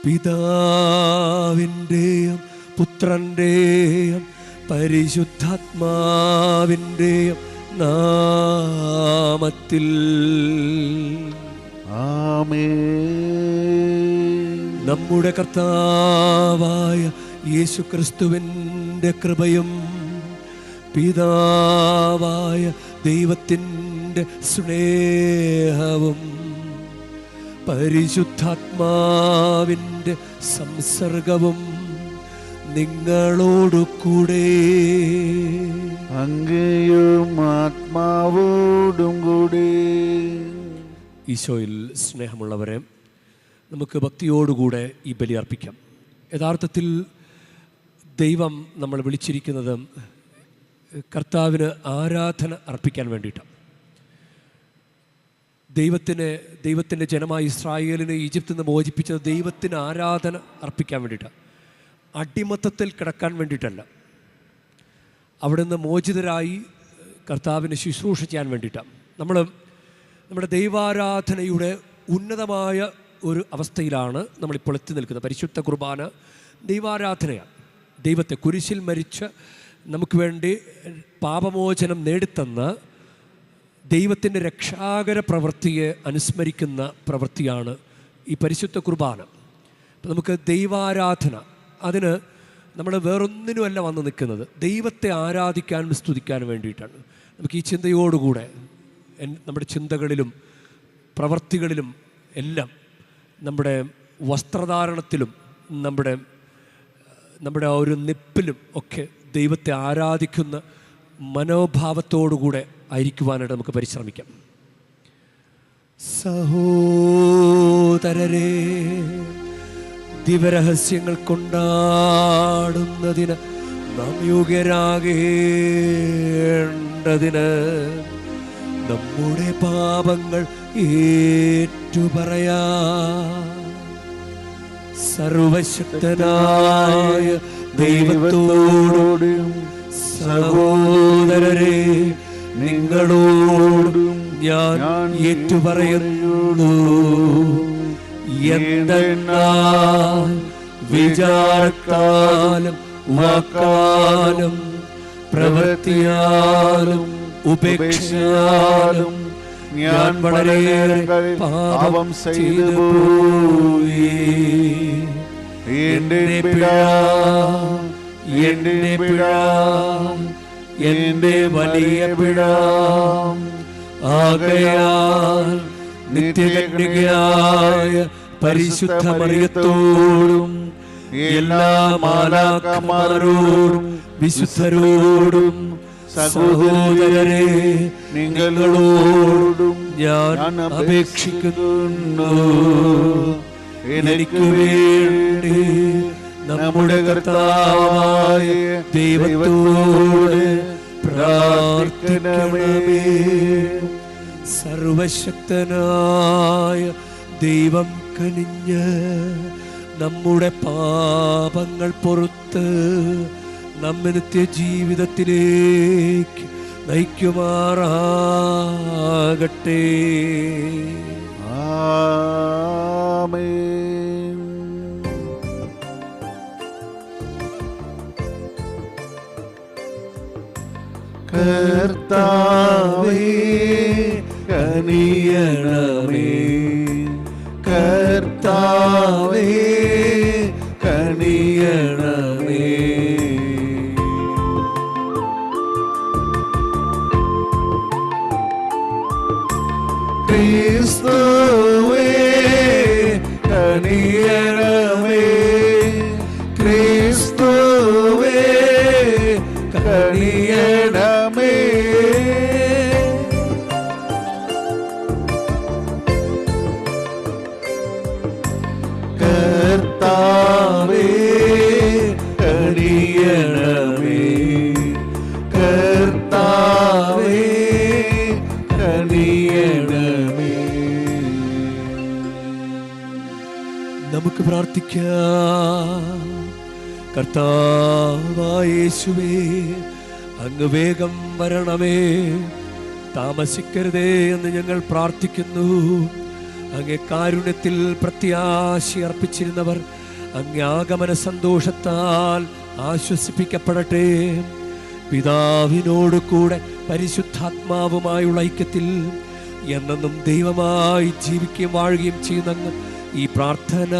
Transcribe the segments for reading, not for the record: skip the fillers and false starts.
പിതാവിൻ്റെയും പുത്രൻ്റെയും പരിശുദ്ധാത്മാവിൻ്റെയും നാമത്തിൽ ആമേൻ. നമ്മുടെ കർത്താവായ യേശുക്രിസ്തുവിൻ്റെ കൃപയും പിതാവായ ദൈവത്തിൻ്റെ സ്നേഹവും പരിശുദ്ധാത്മാവിൻ്റെ സംസർഗവും നിങ്ങളോടു കൂടെ. അങ്ങയും ആത്മാവോടും കൂടെ. ഈശോയിൽ സ്നേഹമുള്ളവരെ, നമുക്ക് ഭക്തിയോടുകൂടെ ഈ ബലി അർപ്പിക്കാം. യഥാർത്ഥത്തിൽ ദൈവം നമ്മൾ വിളിച്ചിരിക്കുന്നത് കർത്താവിന് ആരാധന അർപ്പിക്കാൻ വേണ്ടിയിട്ടാണ്. ദൈവത്തിൻ്റെ ജനമായ ഇസ്രായേലിനെ ഈജിപ്തിൽ നിന്ന് മോചിപ്പിച്ചത് ദൈവത്തിന് ആരാധന അർപ്പിക്കാൻ വേണ്ടിയിട്ടാണ്, അടിമത്തത്തിൽ കിടക്കാൻ വേണ്ടിയിട്ടല്ല. അവിടെ നിന്ന് മോചിതരായി കർത്താവിനെ ശുശ്രൂഷ ചെയ്യാൻ വേണ്ടിയിട്ടാണ്. നമ്മുടെ ദൈവാരാധനയുടെ ഉന്നതമായ ഒരു അവസ്ഥയിലാണ് നമ്മളിപ്പോൾ എത്തി നിൽക്കുന്നത്. പരിശുദ്ധ കുർബാന ദൈവാരാധനയാണ്. ദൈവത്തെ കുരിശിൽ മരിച്ച് നമുക്ക് വേണ്ടി പാപമോചനം നേടിത്തന്ന ദൈവത്തിൻ്റെ രക്ഷാകര പ്രവൃത്തിയെ അനുസ്മരിക്കുന്ന പ്രവൃത്തിയാണ് ഈ പരിശുദ്ധ കുർബാന. അപ്പം നമുക്ക് ദൈവാരാധന, അതിന് നമ്മൾ വേറൊന്നിനുമല്ല വന്ന് നിൽക്കുന്നത്, ദൈവത്തെ ആരാധിക്കാനും സ്തുതിക്കാനും വേണ്ടിയിട്ടാണ്. നമുക്ക് ഈ ചിന്തയോടുകൂടെ നമ്മുടെ ചിന്തകളിലും പ്രവൃത്തികളിലും എല്ലാം, നമ്മുടെ വസ്ത്രധാരണത്തിലും നമ്മുടെ ആ ഒരു നിപ്പിലും ഒക്കെ ദൈവത്തെ ആരാധിക്കുന്ന മനോഭാവത്തോടുകൂടെ ആയിരിക്കുവാനായിട്ട് നമുക്ക് പരിശ്രമിക്കാം. സഹോദരരെ, ദിവരഹസ്യങ്ങൾ കൊണ്ടാടുന്നതിന് നാം യോഗ്യരാകേണ്ടതിന് നമ്മുടെ പാപങ്ങൾ ഏറ്റുപറയാ. സർവശക്തനായ ദൈവത്തോടും സഹോദരരെ നിങ്ങളോടും ഞാൻ ഏറ്റുപറയുന്നു. എന്തെന്നാൽ വിചാരത്താലും വാക്കാലും പ്രവൃത്തിയാലും ഉപേക്ഷയാലും ഞാൻ വളരെയേറെ പാപം ചെയ്തു പോയി. എന്റെ പിഴ, എന്റെ വലിയ പിഴ. ആകയാൽ നിത്യകന്യകയായ പരിശുദ്ധ മറിയത്തോടും എല്ലാ മാലാഖമാരോടും വിശുദ്ധരോടും സഹോദരരെ നിങ്ങളോടും ഞാൻ അപേക്ഷിക്കുന്നു, എനിക്ക് വേണ്ടി നമ്മുടെ കർത്താവായ ദൈവത്തോട് പ്രാർത്ഥിക്കണമേ. സർവശക്തനായ ദൈവം കനിഞ്ഞ് നമ്മുടെ പാപങ്ങൾ പൊറുത്ത് നമ്മെ നിത്യജീവിതത്തിലേക്ക് നയിക്കുമാറാകട്ടെ. ആമേൻ. കർത്താവേ കനിയണമേ, കർത്താവേ കനിയണമേ. ക്രിസ്തുവേ കനിയണമേ, ക്രിസ്തുവേ കനിയണമേ. കർത്താവേ കനിയണമേ, കർത്താവേ കനിയണമേ. നമുക്ക് പ്രാർത്ഥിക്കാം. കർത്താവായ യേശുവേ, അങ്ങ് വേഗം വരണമേ, താമസിക്കരുതേ എന്ന് ഞങ്ങൾ പ്രാർത്ഥിക്കുന്നു. അങ്ങേ കാരുണ്യത്തിൽ പ്രത്യാശയർപ്പിച്ചിരുന്നവർ അങ്ങേ ആഗമന സന്തോഷത്താൽ ആശ്വസിപ്പിക്കപ്പെടട്ടെ. പിതാവിനോട് കൂടെ പരിശുദ്ധാത്മാവുമായുള്ള ഐക്യത്തിൽ എന്നെന്നും ദൈവമായി ജീവിക്കുകയും വാഴുകയും ചെയ്യുന്ന ഈ പ്രാർത്ഥന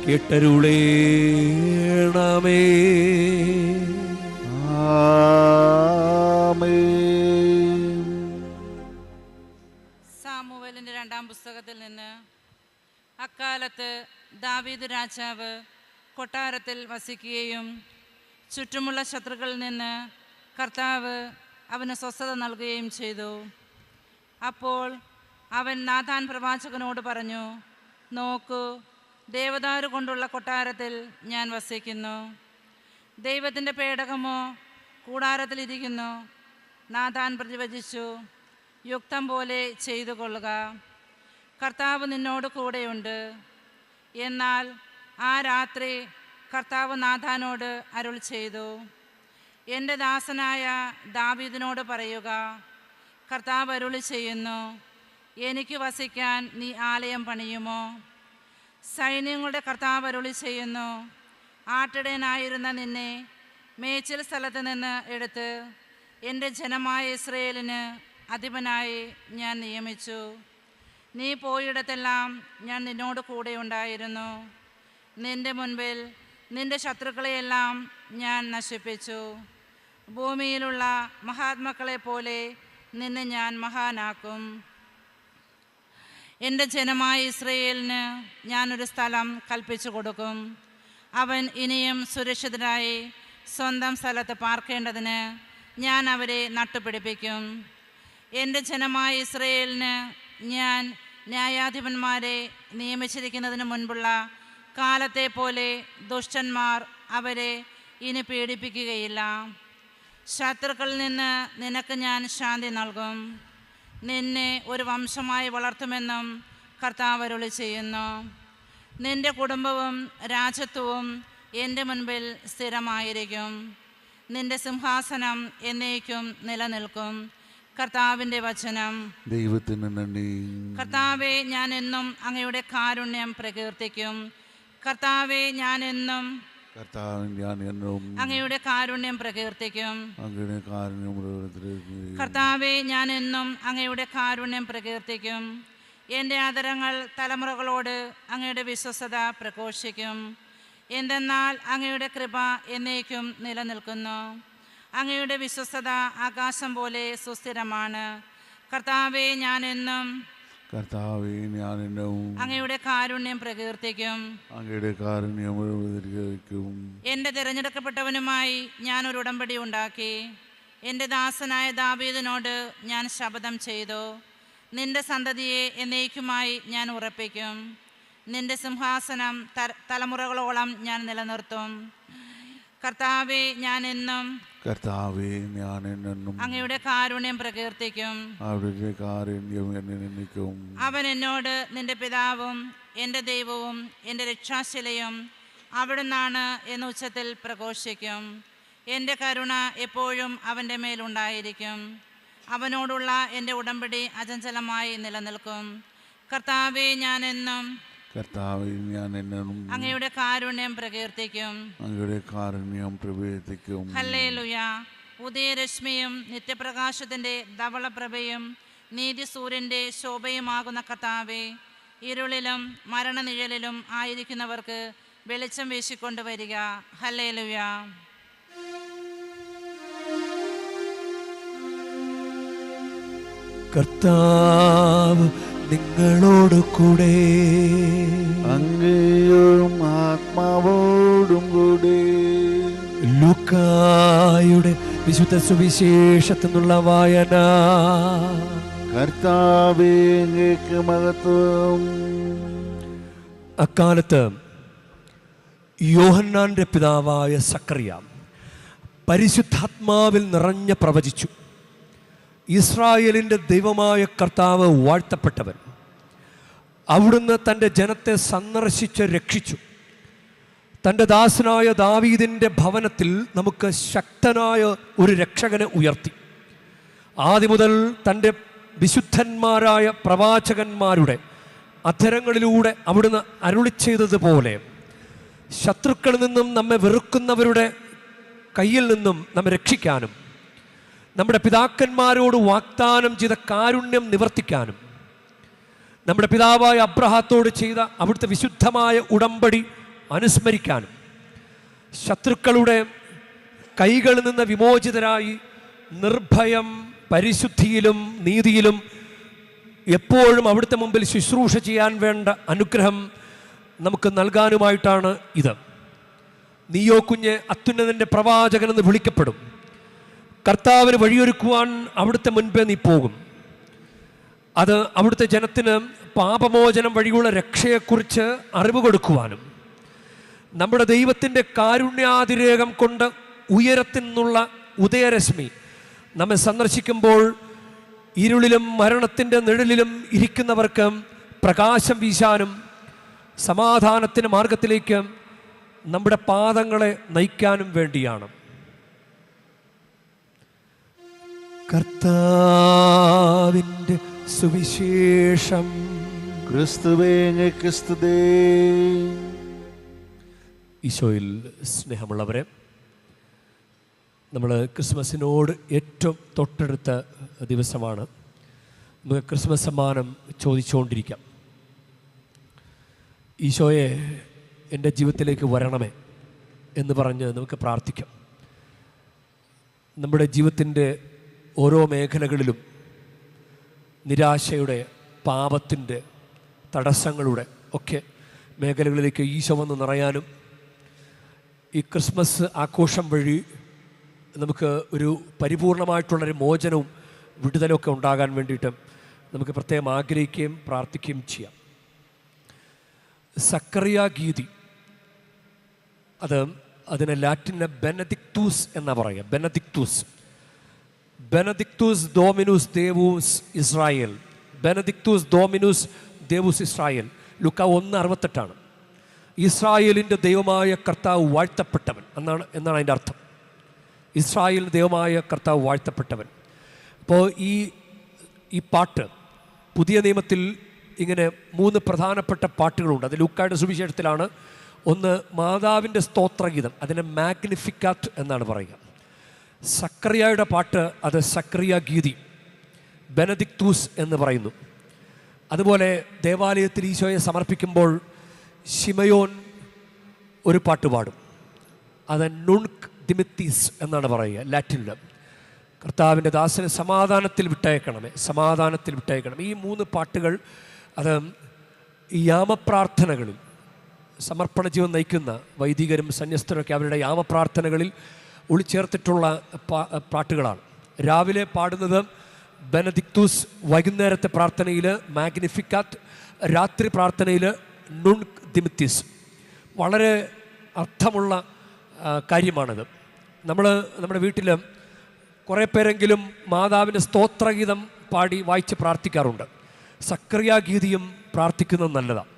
കേട്ടരുളേണമേ. സാമുവേലിന്റെ 2-ാം പുസ്തകത്തിൽ നിന്ന്. അക്കാലത്ത് ദാവീദ് രാജാവ് കൊട്ടാരത്തിൽ വസിക്കുകയും ചുറ്റുമുള്ള ശത്രുക്കളിൽ നിന്ന് കർത്താവ് അവന് സ്വസ്ഥത നൽകുകയും ചെയ്തു. അപ്പോൾ അവൻ നാഥാൻ പ്രവാചകനോട് പറഞ്ഞു, നോക്കൂ, ദേവദാരു കൊണ്ടുള്ള കൊട്ടാരത്തിൽ ഞാൻ വസിക്കുന്നു. ദൈവത്തിൻ്റെ പേടകമോ കൂടാരത്തിലിരിക്കുന്നു. നാഥാൻ പ്രതിവചിച്ചു, യുക്തം പോലെ ചെയ്തു കൊള്ളുക, കർത്താവ് നിന്നോട് കൂടെയുണ്ട്. എന്നാൽ ആ രാത്രി കർത്താവ് നാഥാനോട് അരുൾ ചെയ്തു, എൻ്റെ ദാസനായ ദാവീദിനോട് പറയുക, കർത്താവ് അരുളി ചെയ്യുന്നു, എനിക്ക് വസിക്കാൻ നീ ആലയം പണിയുമോ? സൈന്യങ്ങളുടെ കർത്താവ് അരുളി ചെയ്യുന്നു, ആട്ടിടയനായിരുന്ന നിന്നെ മേച്ചിൽ സ്ഥലത്ത് നിന്ന് എടുത്ത് എൻ്റെ ജനമായ ഇസ്രയേലിന് അധിപനായി ഞാൻ നിയമിച്ചു. നീ പോയിടത്തെല്ലാം ഞാൻ നിന്നോട് കൂടെയുണ്ടായിരുന്നു. നിൻ്റെ മുൻപിൽ നിൻ്റെ ശത്രുക്കളെയെല്ലാം ഞാൻ നശിപ്പിച്ചു. ഭൂമിയിലുള്ള മഹാത്മാക്കളെ പോലെ നിന്നെ ഞാൻ മഹാനാക്കും. എൻ്റെ ജനമായ ഇസ്രയേലിന് ഞാനൊരു സ്ഥലം കൽപ്പിച്ചു കൊടുക്കും. അവൻ ഇനിയും സുരക്ഷിതരായി സ്വന്തം സ്ഥലത്ത് പാർക്കേണ്ടതിന് ഞാൻ അവരെ നട്ടുപിടിപ്പിക്കും. എൻ്റെ ജനമായ ഇസ്രയേലിന് ഞാൻ ന്യായാധിപന്മാരെ നിയമിച്ചിരിക്കുന്നതിന് മുൻപുള്ള കാലത്തെ പോലെ ദുഷ്ടന്മാർ അവരെ ഇനി പീഡിപ്പിക്കുകയില്ല. ശത്രുക്കളിൽ നിന്ന് നിനക്ക് ഞാൻ ശാന്തി നൽകും. നിന്നെ ഒരു വംശമായി വളർത്തുമെന്നും കർത്താവ് അരുളി ചെയ്യുന്നു. നിന്റെ കുടുംബവും രാജ്യത്വവും എൻ്റെ മുൻപിൽ സ്ഥിരമായിരിക്കും. നിന്റെ സിംഹാസനം എന്നേക്കും നിലനിൽക്കും. കർത്താവിൻ്റെ വചനം. ദൈവത്തിന് നന്ദി. കർത്താവെ, ഞാൻ എന്നും അങ്ങയുടെ കാരുണ്യം പ്രകീർത്തിക്കും. കർത്താവെ, ഞാൻ എന്നും അങ്ങയുടെ കാരുണ്യം പ്രകീർത്തിക്കും. കർത്താവെ, ഞാൻ എന്നും അങ്ങയുടെ കാരുണ്യം പ്രകീർത്തിക്കും. എൻ്റെ ആദരങ്ങൾ തലമുറകളോട് അങ്ങയുടെ വിശ്വസ്തത പ്രഘോഷിക്കും. എന്തെന്നാൽ അങ്ങയുടെ കൃപ എന്നേക്കും നിലനിൽക്കുന്നു. അങ്ങയുടെ വിശ്വസ്തത ആകാശം പോലെ സുസ്ഥിരമാണ്. കർത്താവെ, ഞാൻ എന്നും അങ്ങയുടെ കാരുണ്യം പ്രകീർത്തിക്കും. എൻ്റെ തിരഞ്ഞെടുക്കപ്പെട്ടവനുമായി ഞാനൊരു ഉടമ്പടി ഉണ്ടാക്കി. എൻ്റെ ദാസനായ ദാവീദിനോട് ഞാൻ ശപഥം ചെയ്തു, നിന്റെ സന്തതിയെ എന്നേക്കുമായി ഞാൻ ഉറപ്പിക്കും. നിന്റെ സിംഹാസനം തലമുറകളോളം ഞാൻ നിലനിർത്തും. കർത്താവെ, ഞാൻ എന്നും അങ്ങയുടെ കാരുണ്യം പ്രകീർത്തിക്കും. അവൻ എന്നോട്, നിന്റെ പിതാവും എൻ്റെ ദൈവവും എൻ്റെ രക്ഷാശിലയും അവിടുന്നാണ് എന്ന് ഉച്ചത്തിൽ പ്രഘോഷിക്കും. എൻ്റെ കരുണ എപ്പോഴും അവൻ്റെ മേലുണ്ടായിരിക്കും. അവനോടുള്ള എൻ്റെ ഉടമ്പടി അചഞ്ചലമായി നിലനിൽക്കും. കർത്താവെ, ഞാൻ എന്നും അങ്ങയുടെ കാരുണ്യം പ്രകീർത്തിക്കും. ഹല്ലേലൂയ. ഉദയരശ്മിയും നിത്യപ്രകാശത്തിൻ്റെ ധവളപ്രഭയും നീതി സൂര്യൻ്റെ ശോഭയുമാകുന്ന കർത്താവെ, ഇരുളിലും മരണനിഴലിലും ആയിരിക്കുന്നവർക്ക് വെളിച്ചം വീശിക്കൊണ്ടുവരിക. ഹല്ലേലൂയ. കർത്താവ് നിങ്ങളോട് കൂടെ, അങ്ങയും ആത്മാവോടും കൂടെ. ലൂക്കായുടെ വിശുദ്ധ സുവിശേഷത്തിൽ നിന്നുള്ള വായന. കർത്താവേ, അങ്ങേക്ക് മഹത്വം. അക്കാലത്ത് യോഹന്നാന്റെ പിതാവായ സക്കറിയ പരിശുദ്ധാത്മാവിൽ നിറഞ്ഞ് പ്രവചിച്ചു, ഇസ്രായേലിൻ്റെ ദൈവമായ കർത്താവ് വാഴ്ത്തപ്പെട്ടവൻ. അവിടുന്ന് തൻ്റെ ജനത്തെ സന്ദർശിച്ച് രക്ഷിച്ചു. തൻ്റെ ദാസനായ ദാവീദിൻ്റെ ഭവനത്തിൽ നമുക്ക് ശക്തനായ ഒരു രക്ഷകനെ ഉയർത്തി. ആദ്യം മുതൽ തൻ്റെ വിശുദ്ധന്മാരായ പ്രവാചകന്മാരുടെ അധരങ്ങളിലൂടെ അവിടുന്ന് അരുളി ചെയ്തതുപോലെ ശത്രുക്കളിൽ നിന്നും നമ്മെ വെറുക്കുന്നവരുടെ കയ്യിൽ നിന്നും നമ്മെ രക്ഷിക്കാനും നമ്മുടെ പിതാക്കന്മാരോട് വാഗ്ദാനം ചെയ്ത കാരുണ്യം നിവർത്തിക്കാനും നമ്മുടെ പിതാവായ അബ്രഹാത്തോട് ചെയ്ത അവിടുത്തെ വിശുദ്ധമായ ഉടമ്പടി അനുസ്മരിക്കാനും ശത്രുക്കളുടെ കൈകളിൽ നിന്ന് വിമോചിതരായി നിർഭയം പരിശുദ്ധിയിലും നീതിയിലും എപ്പോഴും അവിടുത്തെ മുമ്പിൽ ശുശ്രൂഷ ചെയ്യാൻ വേണ്ട അനുഗ്രഹം നമുക്ക് നൽകാനുമായിട്ടാണ് ഇത്. നീയോ കുഞ്ഞ് അത്യുന്നതൻ്റെ പ്രവാചകനെന്ന് വിളിക്കപ്പെടും. കർത്താവിന് വഴിയൊരുക്കുവാൻ അവിടുത്തെ മുൻപേ നീ പോകും. അത് അവിടുത്തെ ജനത്തിന് പാപമോചനം വഴിയുള്ള രക്ഷയെക്കുറിച്ച് അറിവ് കൊടുക്കുവാനും നമ്മുടെ ദൈവത്തിൻ്റെ കാരുണ്യാതിരേകം കൊണ്ട് ഉയരത്തിൽ നിന്നുള്ള ഉദയരശ്മി നമ്മെ സന്ദർശിക്കുമ്പോൾ ഇരുളിലും മരണത്തിൻ്റെ നിഴലിലും ഇരിക്കുന്നവർക്ക് പ്രകാശം വീശാനും സമാധാനത്തിൻ്റെ മാർഗത്തിലേക്ക് നമ്മുടെ പാദങ്ങളെ നയിക്കാനും വേണ്ടിയാണ്. കർത്താവിൻ്റെ സുവിശേഷം. ക്രിസ്തുവേ അങ്ങേക്ക് സ്തുതി. ഈശോയിൽ സ്നേഹമുള്ളവരെ, നമ്മൾ ക്രിസ്മസിനോട് ഏറ്റവും തൊട്ടടുത്ത ദിവസമാണ്. നമുക്ക് ക്രിസ്മസ് സമ്മാനം ചോദിച്ചുകൊണ്ടിരിക്കാം. ഈശോയെ എൻ്റെ ജീവിതത്തിലേക്ക് വരണമേ എന്ന് പറഞ്ഞ് നമുക്ക് പ്രാർത്ഥിക്കാം. നമ്മുടെ ജീവിതത്തിൻ്റെ ഓരോ മേഖലകളിലും നിരാശയുടെ, പാപത്തിൻ്റെ, തടസ്സങ്ങളുടെ ഒക്കെ മേഖലകളിലേക്ക് ഈശോ വന്ന് നിറയാനും ഈ ക്രിസ്മസ് ആഘോഷം വഴി നമുക്ക് ഒരു പരിപൂർണമായിട്ടുള്ളൊരു മോചനവും വിടുതലൊക്കെ ഉണ്ടാകാൻ വേണ്ടിയിട്ട് നമുക്ക് പ്രത്യേകം ആഗ്രഹിക്കുകയും പ്രാർത്ഥിക്കുകയും ചെയ്യാം. സക്കറിയ ഗീതി, അതിനെ ലാറ്റിന് ബെനദിക്തൂസ് എന്നാ പറയുക. ബെനദിക്തൂസ് ഡോമിനുസ് ദേവൂസ് ഇസ്രായേൽ. ബെനദിക്തൂസ് ഡോമിനുസ് ദേവൂസ് ഇസ്രായേൽ. ലുക്ക 1:68. ഇസ്രായേലിൻ്റെ ദൈവമായ കർത്താവ് വാഴ്ത്തപ്പെട്ടവൻ എന്നാണ് അതിൻ്റെ അർത്ഥം. ഇസ്രായേലിൻ്റെ ദൈവമായ കർത്താവ് വാഴ്ത്തപ്പെട്ടവൻ. അപ്പോൾ ഈ പാട്ട് പുതിയ നിയമത്തിൽ ഇങ്ങനെ 3 പ്രധാനപ്പെട്ട പാട്ടുകളുണ്ട്. അത് ലൂക്കായുടെ സുവിശേഷത്തിലാണ്. ഒന്ന് മാതാവിൻ്റെ സ്തോത്രഗീതം, അതിനെ മാഗ്നിഫിക്കാറ്റ് എന്നാണ് പറയുക. സക്കറിയയുടെ പാട്ട്, അത് സക്കറിയ ഗീതി, ബെനദിക്തൂസ് എന്ന് പറയുന്നു. അതുപോലെ ദേവാലയത്തിൽ ഈശോയെ സമർപ്പിക്കുമ്പോൾ ശിമയോൻ ഒരു പാട്ട് പാടും. അത് നുൺക് ദിമിത്തീസ് എന്നാണ് പറയുക ലാറ്റിനിൽ. കർത്താവിൻ്റെ ദാസനെ സമാധാനത്തിൽ വിട്ടയക്കണമേ, സമാധാനത്തിൽ വിട്ടയക്കണം. ഈ 3 പാട്ടുകൾ അത് ഈ യാമപ്രാർത്ഥനകളിൽ സമർപ്പണ ജീവൻ നയിക്കുന്ന വൈദികരും സന്യസ്തരൊക്കെ അവരുടെ യാമപ്രാർത്ഥനകളിൽ ഉൾച്ചേർത്തിട്ടുള്ള പാട്ടുകളാണ്. രാവിലെ പാടുന്നത് ബെനദിക്തൂസ്, വൈകുന്നേരത്തെ പ്രാർത്ഥനയിൽ മാഗ്നിഫിക്കാറ്റ്, രാത്രി പ്രാർത്ഥനയിൽ നുൺക് ദിമിത്തീസ്. വളരെ അർത്ഥമുള്ള കാര്യമാണിത്. നമ്മുടെ വീട്ടിൽ കുറേ പേരെങ്കിലും മാതാവിൻ്റെ സ്തോത്രഗീതം പാടി വായിച്ച് പ്രാർത്ഥിക്കാറുണ്ട്. സക്കറിയ ഗീതിയും പ്രാർത്ഥിക്കുന്നത് നല്ലതാണ്.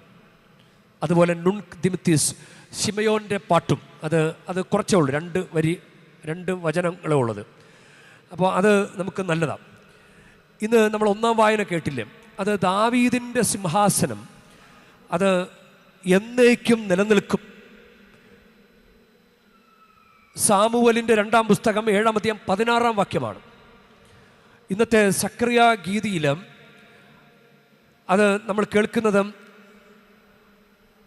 അതുപോലെ നുൺക് ദിമിത്തീസ്, ശിമയോൻ്റെ പാട്ടും അത് കുറച്ചേ ഉള്ളൂ, 2 വരി 2 വചനങ്ങളേ ഉള്ളത്. അപ്പോൾ അത് നമുക്ക് നല്ലതാണ്. ഇന്ന് നമ്മൾ 1-ാം വായന കേട്ടില്ലേ, അത് ദാവീദിൻ്റെ സിംഹാസനം അത് എന്നേക്കും നിലനിൽക്കും. സാമുവലിൻ്റെ 2-ാം പുസ്തകം 7-ാം അധ്യായം 16-ാം വാക്യമാണ്. ഇന്നത്തെ സക്കറിയ ഗീതിയിൽ അത് നമ്മൾ കേൾക്കുന്നത്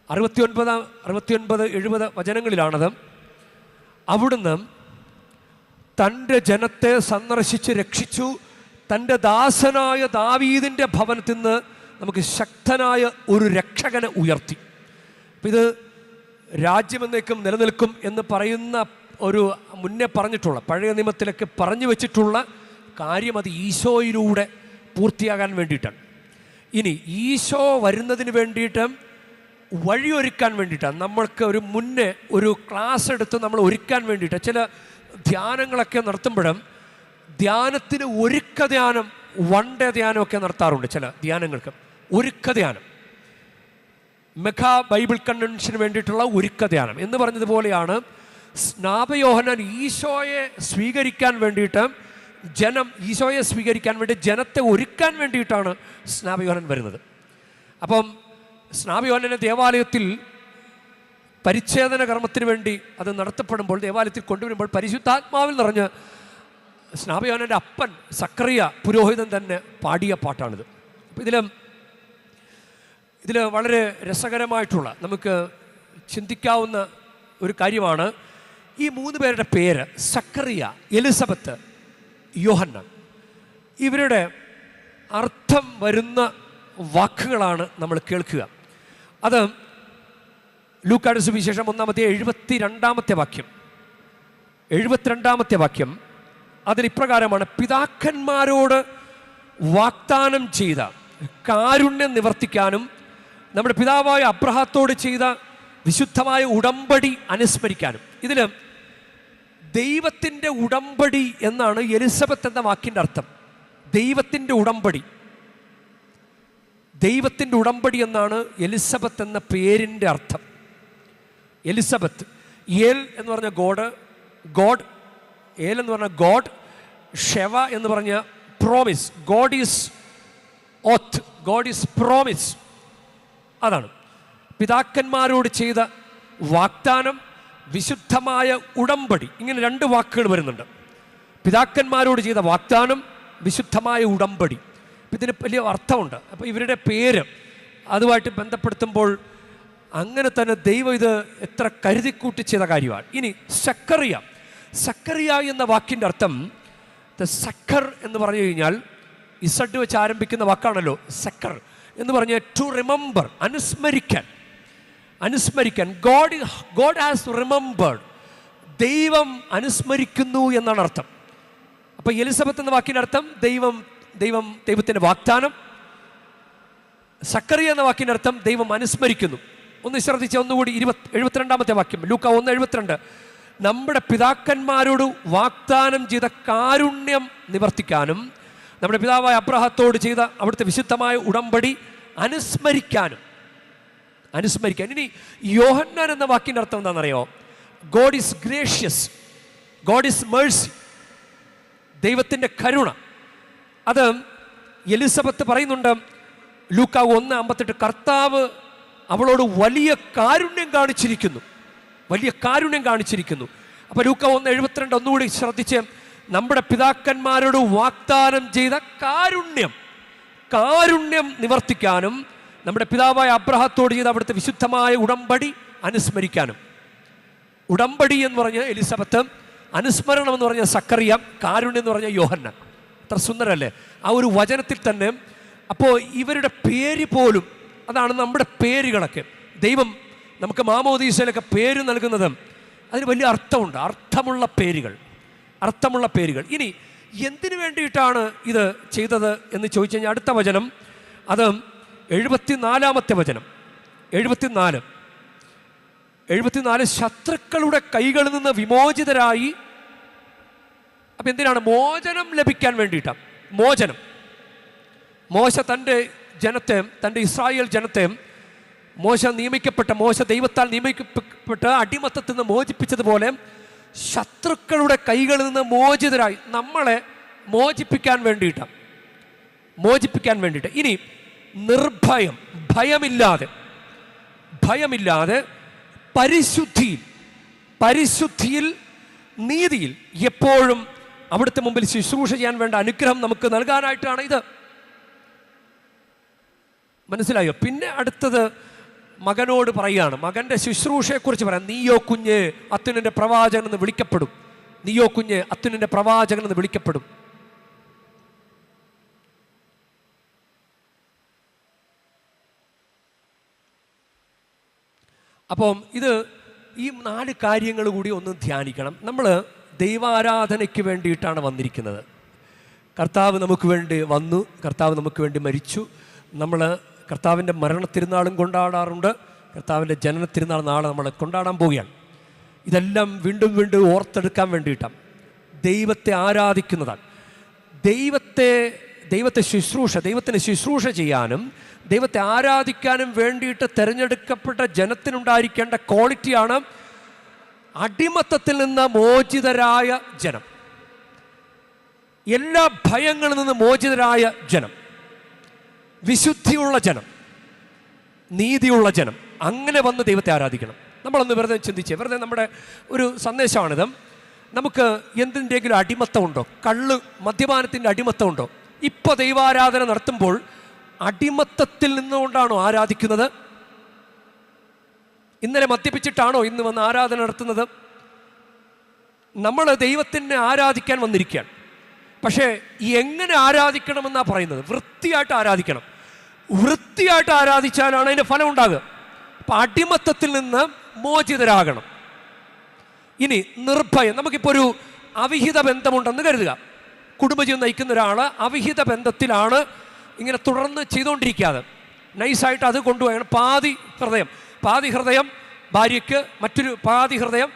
69, 70 വചനങ്ങളിലാണത്. അവിടുന്ന് തൻ്റെ ജനത്തെ സന്ദർശിച്ച് രക്ഷിച്ചു, തൻ്റെ ദാസനായ ദാവീദിൻ്റെ ഭവനത്തിൽ നിന്ന് നമുക്ക് ശക്തനായ ഒരു രക്ഷകനെ ഉയർത്തി. അപ്പം ഇത് രാജ്യമെന്നേക്കും നിലനിൽക്കും എന്ന് പറയുന്ന ഒരു മുന്നേ പറഞ്ഞിട്ടുള്ള, പഴയ നിയമത്തിലൊക്കെ പറഞ്ഞു വെച്ചിട്ടുള്ള കാര്യം അത് ഈശോയിലൂടെ പൂർത്തിയാകാൻ വേണ്ടിയിട്ടാണ്. ഇനി ഈശോ വരുന്നതിന് വേണ്ടിയിട്ട് വഴിയൊരുക്കാൻ വേണ്ടിയിട്ടാണ് നമ്മൾക്ക് മുന്നേ ഒരു ക്ലാസ് എടുത്ത് നമ്മൾ ഒരുക്കാൻ വേണ്ടിയിട്ട് ചില ധ്യാനങ്ങളൊക്കെ നടത്തുമ്പോഴും ധ്യാനത്തിന് ഒരുക്ക ധ്യാനം, വൺ ഡേ ധ്യാനമൊക്കെ നടത്താറുണ്ട്. ചില ധ്യാനങ്ങൾക്ക് ഒരുക്ക ധ്യാനം, മെഗാ ബൈബിൾ കൺവെൻഷന് വേണ്ടിയിട്ടുള്ള ഒരുക്ക ധ്യാനം എന്ന് പറഞ്ഞതുപോലെയാണ് സ്നാപയോഹന്നാൻ ഈശോയെ സ്വീകരിക്കാൻ വേണ്ടിയിട്ട് ഈശോയെ സ്വീകരിക്കാൻ വേണ്ടി ജനത്തെ ഒരുക്കാൻ വേണ്ടിയിട്ടാണ് സ്നാപയോഹന്നാൻ വരുന്നത്. അപ്പം സ്നാപയോഹന്നാന്റെ ദേവാലയത്തിൽ പരിച്ഛേദന കർമ്മത്തിന് വേണ്ടി അത് നടത്തപ്പെടുമ്പോൾ, ദേവാലയത്തിൽ കൊണ്ടുവരുമ്പോൾ പരിശുദ്ധാത്മാവിൽ നിറഞ്ഞ് സ്നാപയോഹന്നാന്റെ അപ്പൻ സക്കറിയ പുരോഹിതൻ തന്നെ പാടിയ പാട്ടാണിത്. അപ്പോൾ ഇതിൽ വളരെ രസകരമായിട്ടുള്ള, നമുക്ക് ചിന്തിക്കാവുന്ന ഒരു കാര്യമാണ് ഈ 3 പേരുടെ പേര്. സക്കറിയ, എലിസബത്ത്, യോഹന്നാൻ. ഇവരുടെ അർത്ഥം വരുന്ന വാക്കുകളാണ് നമ്മൾ കേൾക്കുക. അത് ലൂക്കായുടെ സുവിശേഷം 1-72 വാക്യം. 72 വാക്യം അതിനിപ്രകാരമാണ്: പിതാക്കന്മാരോട് വാഗ്ദാനം ചെയ്ത കാരുണ്യം നിവർത്തിക്കാനും നമ്മുടെ പിതാവായ അബ്രഹാത്തോട് ചെയ്ത വിശുദ്ധമായ ഉടമ്പടി അനുസ്മരിക്കാനും. ഇതിൽ ദൈവത്തിൻ്റെ ഉടമ്പടി എന്നാണ് എലിസബത്ത് എന്ന വാക്കിൻ്റെ അർത്ഥം. ദൈവത്തിൻ്റെ ഉടമ്പടി, ദൈവത്തിൻ്റെ ഉടമ്പടി എന്നാണ് എലിസബത്ത് എന്ന പേരിൻ്റെ അർത്ഥം. എലിസബത്ത്, ഏൽ എന്ന് പറഞ്ഞ ഗോഡ്, ഏൽ എന്ന് പറഞ്ഞ ഗോഡ്, ഷെവ എന്ന് പറഞ്ഞ promise. God is oath, God is promise. അതാണ് പിതാക്കന്മാരോട് ചെയ്ത വാഗ്ദാനം, വിശുദ്ധമായ ഉടമ്പടി. ഇങ്ങനെ 2 വാക്കുകൾ വരുന്നുണ്ട്. പിതാക്കന്മാരോട് ചെയ്ത വാഗ്ദാനം, വിശുദ്ധമായ ഉടമ്പടി. ഇതിന് വലിയ അർത്ഥമുണ്ട്. അപ്പോൾ ഇവരുടെ പേര് അതുമായിട്ട് ബന്ധപ്പെടുത്തുമ്പോൾ അങ്ങനെ തന്നെ ദൈവം ഇത് എത്ര കരുതിക്കൂട്ടി ചെയ്ത കാര്യമാണ്. ഇനി സക്കറിയ എന്ന വാക്കിൻ്റെ അർത്ഥം, സക്കർ എന്ന് പറഞ്ഞു കഴിഞ്ഞാൽ ഇസഡ് വെച്ച് ആരംഭിക്കുന്ന വാക്കാണല്ലോ സക്കർ എന്ന് പറഞ്ഞാൽ ടു റിമെമ്പർ, അനുസ്മരിക്കാൻ. ഗോഡ് ഹാസ് റിമെമ്പേർഡ്, ദൈവം അനുസ്മരിക്കുന്നു എന്നാണ് അർത്ഥം. അപ്പോൾ എലിസബത്ത് എന്ന വാക്കിൻ്റെ അർത്ഥം ദൈവത്തിൻ്റെ വാഗ്ദാനം. സക്കറിയ എന്ന വാക്കിൻ്റെ അർത്ഥം ദൈവം അനുസ്മരിക്കുന്നു. ഒന്ന് ശ്രദ്ധിച്ച ഒന്നുകൂടി 72 വാക്യം, ലൂക്ക 1:72. നമ്മുടെ പിതാക്കന്മാരോട് വാഗ്ദാനം ചെയ്ത കാരുണ്യം നിവർത്തിക്കാനും നമ്മുടെ പിതാവായ അബ്രഹാത്തോട് ചെയ്ത അവിടുത്തെ വിശുദ്ധമായ ഉടമ്പടി അനുസ്മരിക്കാൻ. ഇനി യോഹന്നാൻ എന്ന വാക്കിൻ്റെ അർത്ഥം എന്താണെന്നറിയോ? God is gracious, God is Mercy, ദൈവത്തിൻ്റെ കരുണ. അത് എലിസബത്ത് പറയുന്നുണ്ട് ലൂക്ക 1:58, കർത്താവ് അവളോട് വലിയ കാരുണ്യം കാണിച്ചിരിക്കുന്നു. അപ്പോൾ ലൂക്ക 1:72 ഒന്നുകൂടി ശ്രദ്ധിച്ച്, നമ്മുടെ പിതാക്കന്മാരോട് വാഗ്ദാനം ചെയ്ത കാരുണ്യം നിവർത്തിക്കാനും നമ്മുടെ പിതാവായ അബ്രഹാത്തോട് ചെയ്ത അവിടുത്തെ വിശുദ്ധമായ ഉടമ്പടി അനുസ്മരിക്കാനും. ഉടമ്പടി എന്ന് പറഞ്ഞ എലിസബത്ത്, അനുസ്മരണം എന്ന് പറഞ്ഞ സക്കറിയ, കാരുണ്യം എന്ന് പറഞ്ഞ യോഹന്നാൻ. അത്ര സുന്ദരല്ലേ ആ ഒരു വചനത്തിൽ തന്നെ. അപ്പോൾ ഇവരുടെ പേര് പോലും, അതാണ് നമ്മുടെ പേരുകളൊക്കെ. ദൈവം നമുക്ക് മാമോദീസയിലൊക്കെ പേര് നൽകുന്നത് അതിന് വലിയ അർത്ഥമുണ്ട്. അർത്ഥമുള്ള പേരുകൾ. ഇനി എന്തിനു വേണ്ടിയിട്ടാണ് ഇത് ചെയ്തത് എന്ന് ചോദിച്ചു കഴിഞ്ഞാൽ അടുത്ത വചനം, അത് 74 വചനം. 74 ശത്രുക്കളുടെ കൈകളിൽ നിന്ന് വിമോചിതരായി. അപ്പം എന്തിനാണ്? മോചനം ലഭിക്കാൻ വേണ്ടിയിട്ടാണ്. മോശ തൻ്റെ ഇസ്രായേൽ ജനത്തെ മോശ ദൈവത്താൽ നിയമിക്കപ്പെട്ട അടിമത്തത്തിൽ നിന്ന് മോചിപ്പിച്ചതുപോലെ ശത്രുക്കളുടെ കൈകളിൽ നിന്ന് മോചിതരായി നമ്മളെ മോചിപ്പിക്കാൻ വേണ്ടിയിട്ട്. ഇനി നിർഭയം, ഭയമില്ലാതെ പരിശുദ്ധിയിൽ നീതിയിൽ എപ്പോഴും അവിടുത്തെ മുമ്പിൽ ശുശ്രൂഷ ചെയ്യാൻ വേണ്ട അനുഗ്രഹം നമുക്ക് നൽകാനായിട്ടാണ് ഇത്. മനസ്സിലായോ? പിന്നെ അടുത്തത് മകനോട് പറയുകയാണ്, മകൻ്റെ ശുശ്രൂഷയെക്കുറിച്ച് പറയാം. നീയോ കുഞ്ഞ് അത്യുന്നതന്റെ പ്രവാചകൻ എന്ന് വിളിക്കപ്പെടും. അപ്പം ഈ 4 കാര്യങ്ങൾ കൂടി ഒന്ന് ധ്യാനിക്കണം. നമ്മൾ ദൈവാരാധനയ്ക്ക് വേണ്ടിയിട്ടാണ് വന്നിരിക്കുന്നത്. കർത്താവ് നമുക്ക് വേണ്ടി വന്നു, കർത്താവ് നമുക്ക് വേണ്ടി മരിച്ചു. നമ്മൾ കർത്താവിൻ്റെ മരണത്തിരുന്നാളും കൊണ്ടാടാറുണ്ട്, കർത്താവിൻ്റെ ജനനത്തിരുന്നാൾ നാളെ നമ്മൾ കൊണ്ടാടാൻ പോവുകയാണ്. ഇതെല്ലാം വീണ്ടും ഓർത്തെടുക്കാൻ വേണ്ടിയിട്ടാണ്, ദൈവത്തെ ആരാധിക്കുന്നതാണ്. ദൈവത്തിന് ശുശ്രൂഷ ചെയ്യാനും ദൈവത്തെ ആരാധിക്കാനും വേണ്ടിയിട്ട് തിരഞ്ഞെടുക്കപ്പെട്ട ജനത്തിനുണ്ടായിരിക്കേണ്ട ക്വാളിറ്റിയാണ് അടിമത്തത്തിൽ നിന്ന് മോചിതരായ ജനം, എല്ലാ ഭയങ്ങളിൽ നിന്ന് മോചിതരായ ജനം, വിശുദ്ധിയുള്ള ജനം. നീതിയുള്ള ജനം, അങ്ങനെ വന്ന് ദൈവത്തെ ആരാധിക്കണം. നമ്മളൊന്ന് വെറുതെ ചിന്തിച്ചേ, വെറുതെ നമ്മുടെ ഒരു സന്ദേശമാണിത്. നമുക്ക് എന്തിൻ്റെങ്കിലും അടിമത്തമുണ്ടോ? മദ്യപാനത്തിൻ്റെ അടിമത്തമുണ്ടോ? ഇപ്പോൾ ദൈവാരാധന നടത്തുമ്പോൾ അടിമത്തത്തിൽ നിന്നുകൊണ്ടാണോ ആരാധിക്കുന്നത്? ഇന്നലെ മദ്യപിച്ചിട്ടാണോ ഇന്ന് വന്ന് ആരാധന നടത്തുന്നത്? നമ്മൾ ദൈവത്തിനെ ആരാധിക്കാൻ വന്നിരിക്കുകയാണ്. പക്ഷേ എങ്ങനെ ആരാധിക്കണമെന്നാണ് പറയുന്നത്? വൃത്തിയായിട്ട് ആരാധിക്കണം. വൃത്തിയായിട്ട് ആരാധിച്ചാലാണ് അതിൻ്റെ ഫലം ഉണ്ടാകുക. അപ്പം അടിമത്തത്തിൽ നിന്ന് മോചിതരാകണം. ഇനി നിർഭയം. നമുക്കിപ്പോൾ ഒരു അവിഹിത ബന്ധമുണ്ടെന്ന് കരുതുക. കുടുംബജീവൻ നയിക്കുന്ന ഒരാൾ അവിഹിത ബന്ധത്തിലാണ് ഇങ്ങനെ തുടർന്ന് ചെയ്തുകൊണ്ടിരിക്കാതെ നൈസായിട്ട് അത് കൊണ്ടുപോയാണ്. പാതി ഹൃദയം ഭാര്യയ്ക്ക്, മറ്റൊരു പാതി ഹൃദയം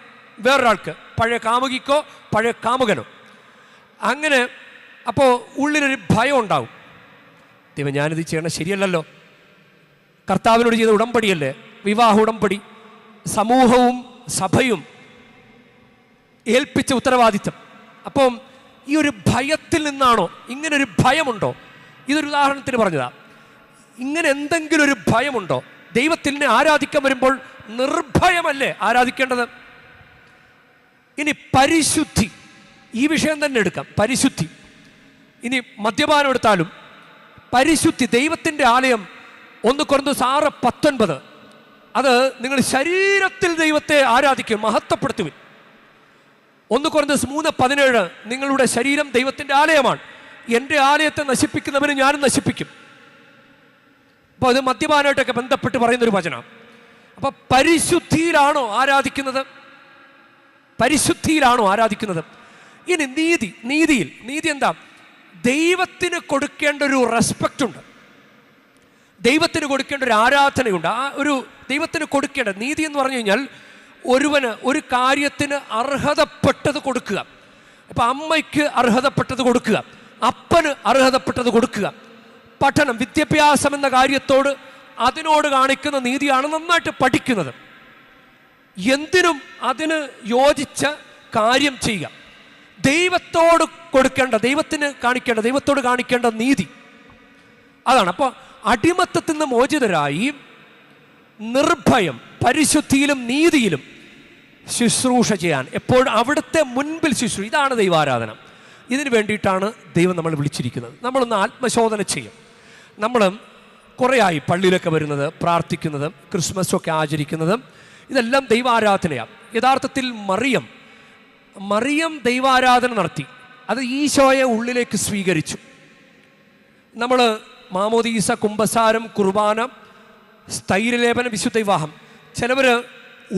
വേറൊരാൾക്ക്, പഴയ കാമുകിക്കോ പഴയ കാമുകനോ. അങ്ങനെ അപ്പോൾ ഉള്ളിലൊരു ഭയം ഉണ്ടാവും. ദൈവം, ഞാനിത് ചെയ്യണം, ശരിയല്ലല്ലോ. കർത്താവിനോട് ചെയ്ത ഉടമ്പടിയല്ലേ, വിവാഹ ഉടമ്പടി, സമൂഹവും സഭയും ഏൽപ്പിച്ച ഉത്തരവാദിത്തം. അപ്പം ഈ ഒരു ഭയത്തിൽ നിന്നാണോ? ഇങ്ങനൊരു ഭയമുണ്ടോ? ഇതൊരു ഉദാഹരണത്തിന് പറഞ്ഞതാ. ഇങ്ങനെ എന്തെങ്കിലും ഒരു ഭയമുണ്ടോ? ദൈവത്തിനെ ആരാധിക്കാൻ വരുമ്പോൾ നിർഭയമല്ലേ ആരാധിക്കേണ്ടത്? ഇനി പരിശുദ്ധി, ഈ വിഷയം തന്നെ എടുക്കാം. പരിശുദ്ധി. ഇനി മദ്യപാനം എടുത്താലും പരിശുദ്ധി. ദൈവത്തിൻ്റെ ആലയം 1 കൊരിന്ത്യർ 6:19, അത് നിങ്ങൾ ശരീരത്തിൽ ദൈവത്തെ ആരാധിക്കും, മഹത്വപ്പെടുത്തുവിൻ. 1 കൊരിന്ത്യർ 3:17, നിങ്ങളുടെ ശരീരം ദൈവത്തിൻ്റെ ആലയമാണ്, എൻ്റെ ആലയത്തെ നശിപ്പിക്കുന്നവന് ഞാനും നശിപ്പിക്കും. അപ്പോൾ അത് മദ്യപാനമായിട്ടൊക്കെ ബന്ധപ്പെട്ട് പറയുന്നൊരു വചനം. അപ്പോൾ പരിശുദ്ധിയിലാണോ ആരാധിക്കുന്നത്? പരിശുദ്ധിയിലാണോ ആരാധിക്കുന്നത്? ഇനി നീതി എന്താ? ദൈവത്തിന് കൊടുക്കേണ്ട ഒരു റെസ്പെക്റ്റ് ഉണ്ട്, ദൈവത്തിന് കൊടുക്കേണ്ട ഒരു ആരാധനയുണ്ട്. ആ ഒരു ദൈവത്തിന് കൊടുക്കേണ്ട നീതി എന്ന് പറഞ്ഞു കഴിഞ്ഞാൽ ഒരുവന് ഒരു കാര്യത്തിന് അർഹതപ്പെട്ടത് കൊടുക്കുക. ഇപ്പം അമ്മയ്ക്ക് അർഹതപ്പെട്ടത് കൊടുക്കുക, അപ്പന് അർഹതപ്പെട്ടത് കൊടുക്കുക. പഠനം, വിദ്യാഭ്യാസം എന്ന കാര്യത്തോട് അതിനോട് കാണിക്കുന്ന നീതിയാണ് നന്നായിട്ട് പഠിക്കുന്നത്. എന്തിനും അതിന് യോജിച്ച കാര്യം ചെയ്യുക. ദൈവത്തോട് കൊടുക്കേണ്ട, ദൈവത്തോട് കാണിക്കേണ്ട നീതി അതാണ്. അപ്പോൾ അടിമത്തത്തിൽ നിന്ന് മോചിതരായി നിർഭയം പരിശുദ്ധിയിലും നീതിയിലും ശുശ്രൂഷ ചെയ്യാൻ എപ്പോഴും അവിടുത്തെ മുൻപിൽ ശുശ്രൂഷ. ഇതാണ് ദൈവാരാധന. ഇതിന് വേണ്ടിയിട്ടാണ് ദൈവം നമ്മൾ വിളിച്ചിരിക്കുന്നത്. നമ്മളൊന്ന് ആത്മശോധന ചെയ്യും. നമ്മൾ കുറേയായി പള്ളിയിലൊക്കെ വരുന്നത്, പ്രാർത്ഥിക്കുന്നത്, ക്രിസ്മസൊക്കെ ആചരിക്കുന്നത്, ഇതെല്ലാം ദൈവാരാധനയാണ്. യഥാർത്ഥത്തിൽ മറിയം ദൈവാരാധന നടത്തി. അത് ഈശോയെ ഉള്ളിലേക്ക് സ്വീകരിച്ചു. നമ്മൾ മാമോദീസ, കുമ്പസാരം, കുർബാന, സ്ഥൈര്യലേപനം, വിശുദ്ധ വിവാഹം, ചിലവർ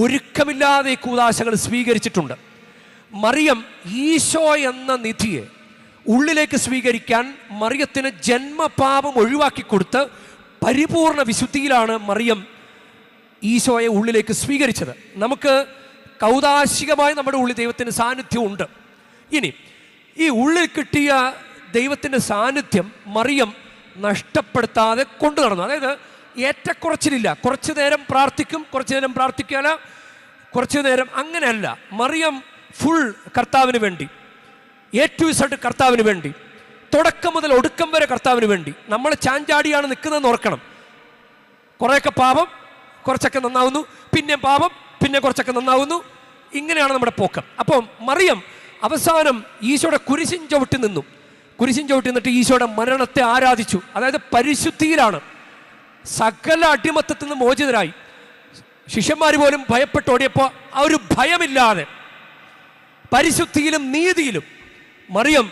ഒരുക്കമില്ലാതെ ഈ കൂദാശകൾ സ്വീകരിച്ചിട്ടുണ്ട്. മറിയം ഈശോ എന്ന നിധിയെ ഉള്ളിലേക്ക് സ്വീകരിക്കാൻ മറിയത്തിന് ജന്മപാപം ഒഴിവാക്കി കൊടുത്ത് പരിപൂർണ വിശുദ്ധിയിലാണ് മറിയം ഈശോയെ ഉള്ളിലേക്ക് സ്വീകരിച്ചത്. നമുക്ക് കൗദാശികമായി നമ്മുടെ ഉള്ളിൽ ദൈവത്തിൻ്റെ സാന്നിധ്യമുണ്ട്. ഇനി ഈ ഉള്ളിൽ കിട്ടിയ ദൈവത്തിൻ്റെ സാന്നിധ്യം മറിയം നഷ്ടപ്പെടുത്താതെ കൊണ്ടു നടന്നു. അതായത് ഏറ്റക്കുറച്ചിലില്ല. കുറച്ചു നേരം പ്രാർത്ഥിക്കും, കുറച്ചു നേരം പ്രാർത്ഥിക്കാല, കുറച്ചു നേരം, അങ്ങനെയല്ല. മറിയം ഫുൾ കർത്താവിന് വേണ്ടി, A to Z കർത്താവിന് വേണ്ടി, തുടക്കം മുതൽ ഒടുക്കം വരെ കർത്താവിന് വേണ്ടി. നമ്മൾ ചാഞ്ചാടിയാണ് നിൽക്കുന്നതെന്ന് ഓർക്കണം. കുറേയൊക്കെ പാപം, കുറച്ചൊക്കെ നന്നാവുന്നു, പിന്നെ പാപം, പിന്നെ കുറച്ചൊക്കെ നന്നാവുന്നു. ഇങ്ങനെയാണ് നമ്മുടെ പോക്കം. അപ്പം മറിയം അവസാനം ഈശോയുടെ കുരിശിൻ ചവിട്ടി നിന്നിട്ട് ഈശോയുടെ മരണത്തെ ആരാധിച്ചു. അതായത് പരിശുദ്ധിയിലാണ്. സകല അടിമത്തത്തിൽ നിന്ന് മോചിതരായി. ശിഷ്യന്മാർ പോലും ഭയപ്പെട്ടോടിയപ്പോൾ ആ ഒരു ഭയമില്ലാതെ പരിശുദ്ധിയിലും നീതിയിലും മറിയം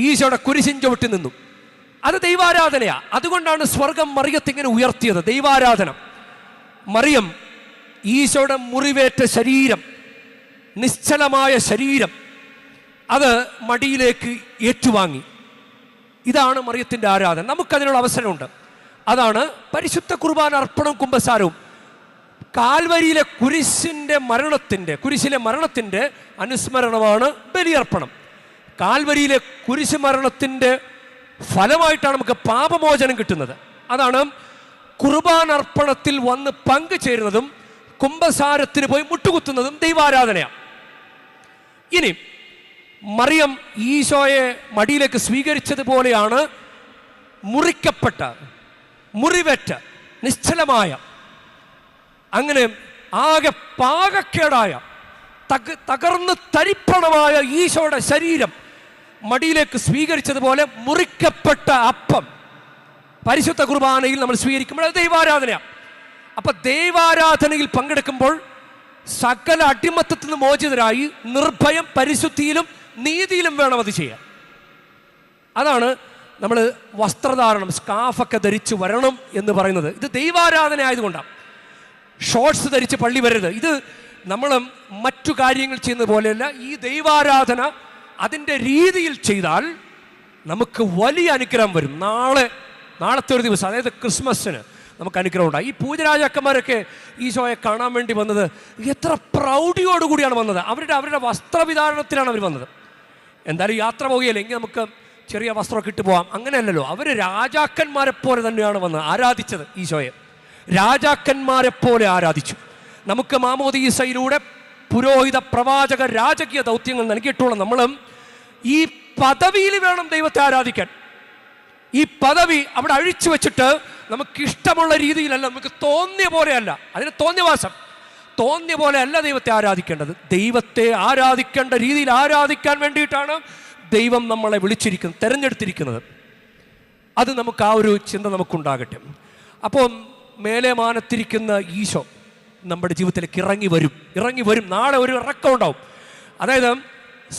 ഈശോയുടെ കുരിശിൻ ചവിട്ടി നിന്നു. അത് ദൈവാരാധനയാണ്. അതുകൊണ്ടാണ് സ്വർഗം മറിയത്തിങ്ങനെ ഉയർത്തിയത്. ദൈവാരാധന. മറിയം ഈശോയുടെ മുറിവേറ്റ ശരീരം, നിശ്ചലമായ ശരീരം, അത് മടിയിലേക്ക് ഏറ്റുവാങ്ങി. ഇതാണ് മറിയത്തിൻ്റെ ആരാധന. നമുക്കതിനുള്ള അവസരമുണ്ട്. അതാണ് പരിശുദ്ധ കുർബാന, അർപ്പണവും കുമ്പസാരവും. കാൽവരിയിലെ കുരിശിലെ മരണത്തിൻ്റെ അനുസ്മരണമാണ് ബലിയർപ്പണം. കാൽവരിയിലെ കുരിശ് മരണത്തിൻ്റെ ഫലമായിട്ടാണ് നമുക്ക് പാപമോചനം കിട്ടുന്നത്. അതാണ് കുർബാന അർപ്പണത്തിൽ വന്ന് പങ്കുചേരുന്നതും കുമ്പസാരത്തിന് പോയി മുട്ടുകുത്തുന്നതും ദൈവാരാധനയാണ്. ഇനി മറിയം ഈശോയെ മടിയിലേക്ക് സ്വീകരിച്ചതുപോലെയാണ് മുറിവേറ്റ നിശ്ചലമായ, അങ്ങനെ ആകെ പാകക്കേടായ, തകർന്ന് തരിപ്പണമായ ഈശോയുടെ ശരീരം മടിയിലേക്ക് സ്വീകരിച്ചതുപോലെ മുറിക്കപ്പെട്ട അപ്പം പരിശുദ്ധ കുർബാനയിൽ നമ്മൾ സ്വീകരിക്കുമ്പോൾ അത് ദൈവാരാധനയാണ്. അപ്പൊ ദൈവാരാധനയിൽ പങ്കെടുക്കുമ്പോൾ സകല അടിമത്തത്തിൽ നിന്ന് മോചിതരായി നിർഭയം പരിശുദ്ധിയിലും നീതിയിലും വേണം അത് ചെയ്യാൻ. അതാണ് നമ്മൾ വസ്ത്രധാരണം, സ്കാഫൊക്കെ ധരിച്ച് വരണം എന്ന് പറയുന്നത്. ഇത് ദൈവാരാധന ആയതുകൊണ്ടാണ്. ഷോർട്സ് ധരിച്ച് പള്ളി വരരുത്. ഇത് നമ്മൾ മറ്റു കാര്യങ്ങൾ ചെയ്യുന്നത് പോലെയല്ല. ഈ ദൈവാരാധന അതിൻ്റെ രീതിയിൽ ചെയ്താൽ നമുക്ക് വലിയ അനുഗ്രഹം വരും. നാളത്തെ ഒരു ദിവസം, അതായത് ക്രിസ്മസിന് നമുക്ക് അനുഗ്രഹം ഉണ്ടായി. ഈ പൂജരാജാക്കന്മാരൊക്കെ ഈശോയെ കാണാൻ വേണ്ടി വന്നത് എത്ര പ്രൗഢിയോടുകൂടിയാണ് വന്നത്. അവരുടെ വസ്ത്രവിധാരണത്തിലാണ് അവർ വന്നത്. എന്തായാലും യാത്ര പോകുകയല്ലേ, എങ്കിൽ നമുക്ക് ചെറിയ വസ്ത്രമൊക്കെ ഇട്ട് പോകാം. അങ്ങനെയല്ലല്ലോ, അവർ രാജാക്കന്മാരെ പോലെ തന്നെയാണ് വന്നത് ആരാധിച്ചത്. ഈശോയെ രാജാക്കന്മാരെ പോലെ ആരാധിച്ചു. നമുക്ക് മാമോദീസയിലൂടെ പുരോഹിത, പ്രവാചക, രാജകീയ ദൗത്യങ്ങൾ നൽകിയിട്ടുള്ള നമ്മളും ഈ പദവിയിൽ വേണം ദൈവത്തെ ആരാധിക്കാൻ. ഈ പദവി അവിടെ അഴിച്ചു വെച്ചിട്ട് നമുക്കിഷ്ടമുള്ള രീതിയിലല്ല, നമുക്ക് തോന്നിയ പോലെയല്ല, അതിന് തോന്നിയ പോലെ അല്ല ദൈവത്തെ ആരാധിക്കേണ്ടത്. ദൈവത്തെ ആരാധിക്കേണ്ട രീതിയിൽ ആരാധിക്കാൻ വേണ്ടിയിട്ടാണ് ദൈവം നമ്മളെ വിളിച്ചിരിക്കുന്നത്, തിരഞ്ഞെടുത്തിരിക്കുന്നത്. അത് നമുക്ക് ആ ഒരു ചിന്ത നമുക്കുണ്ടാകട്ടെ. അപ്പോൾ മേലെ മാനത്തിരിക്കുന്ന ഈശോ നമ്മുടെ ജീവിതത്തിലേക്ക് ഇറങ്ങി വരും. നാളെ ഒരു ഇറക്കം ഉണ്ടാവും. അതായത്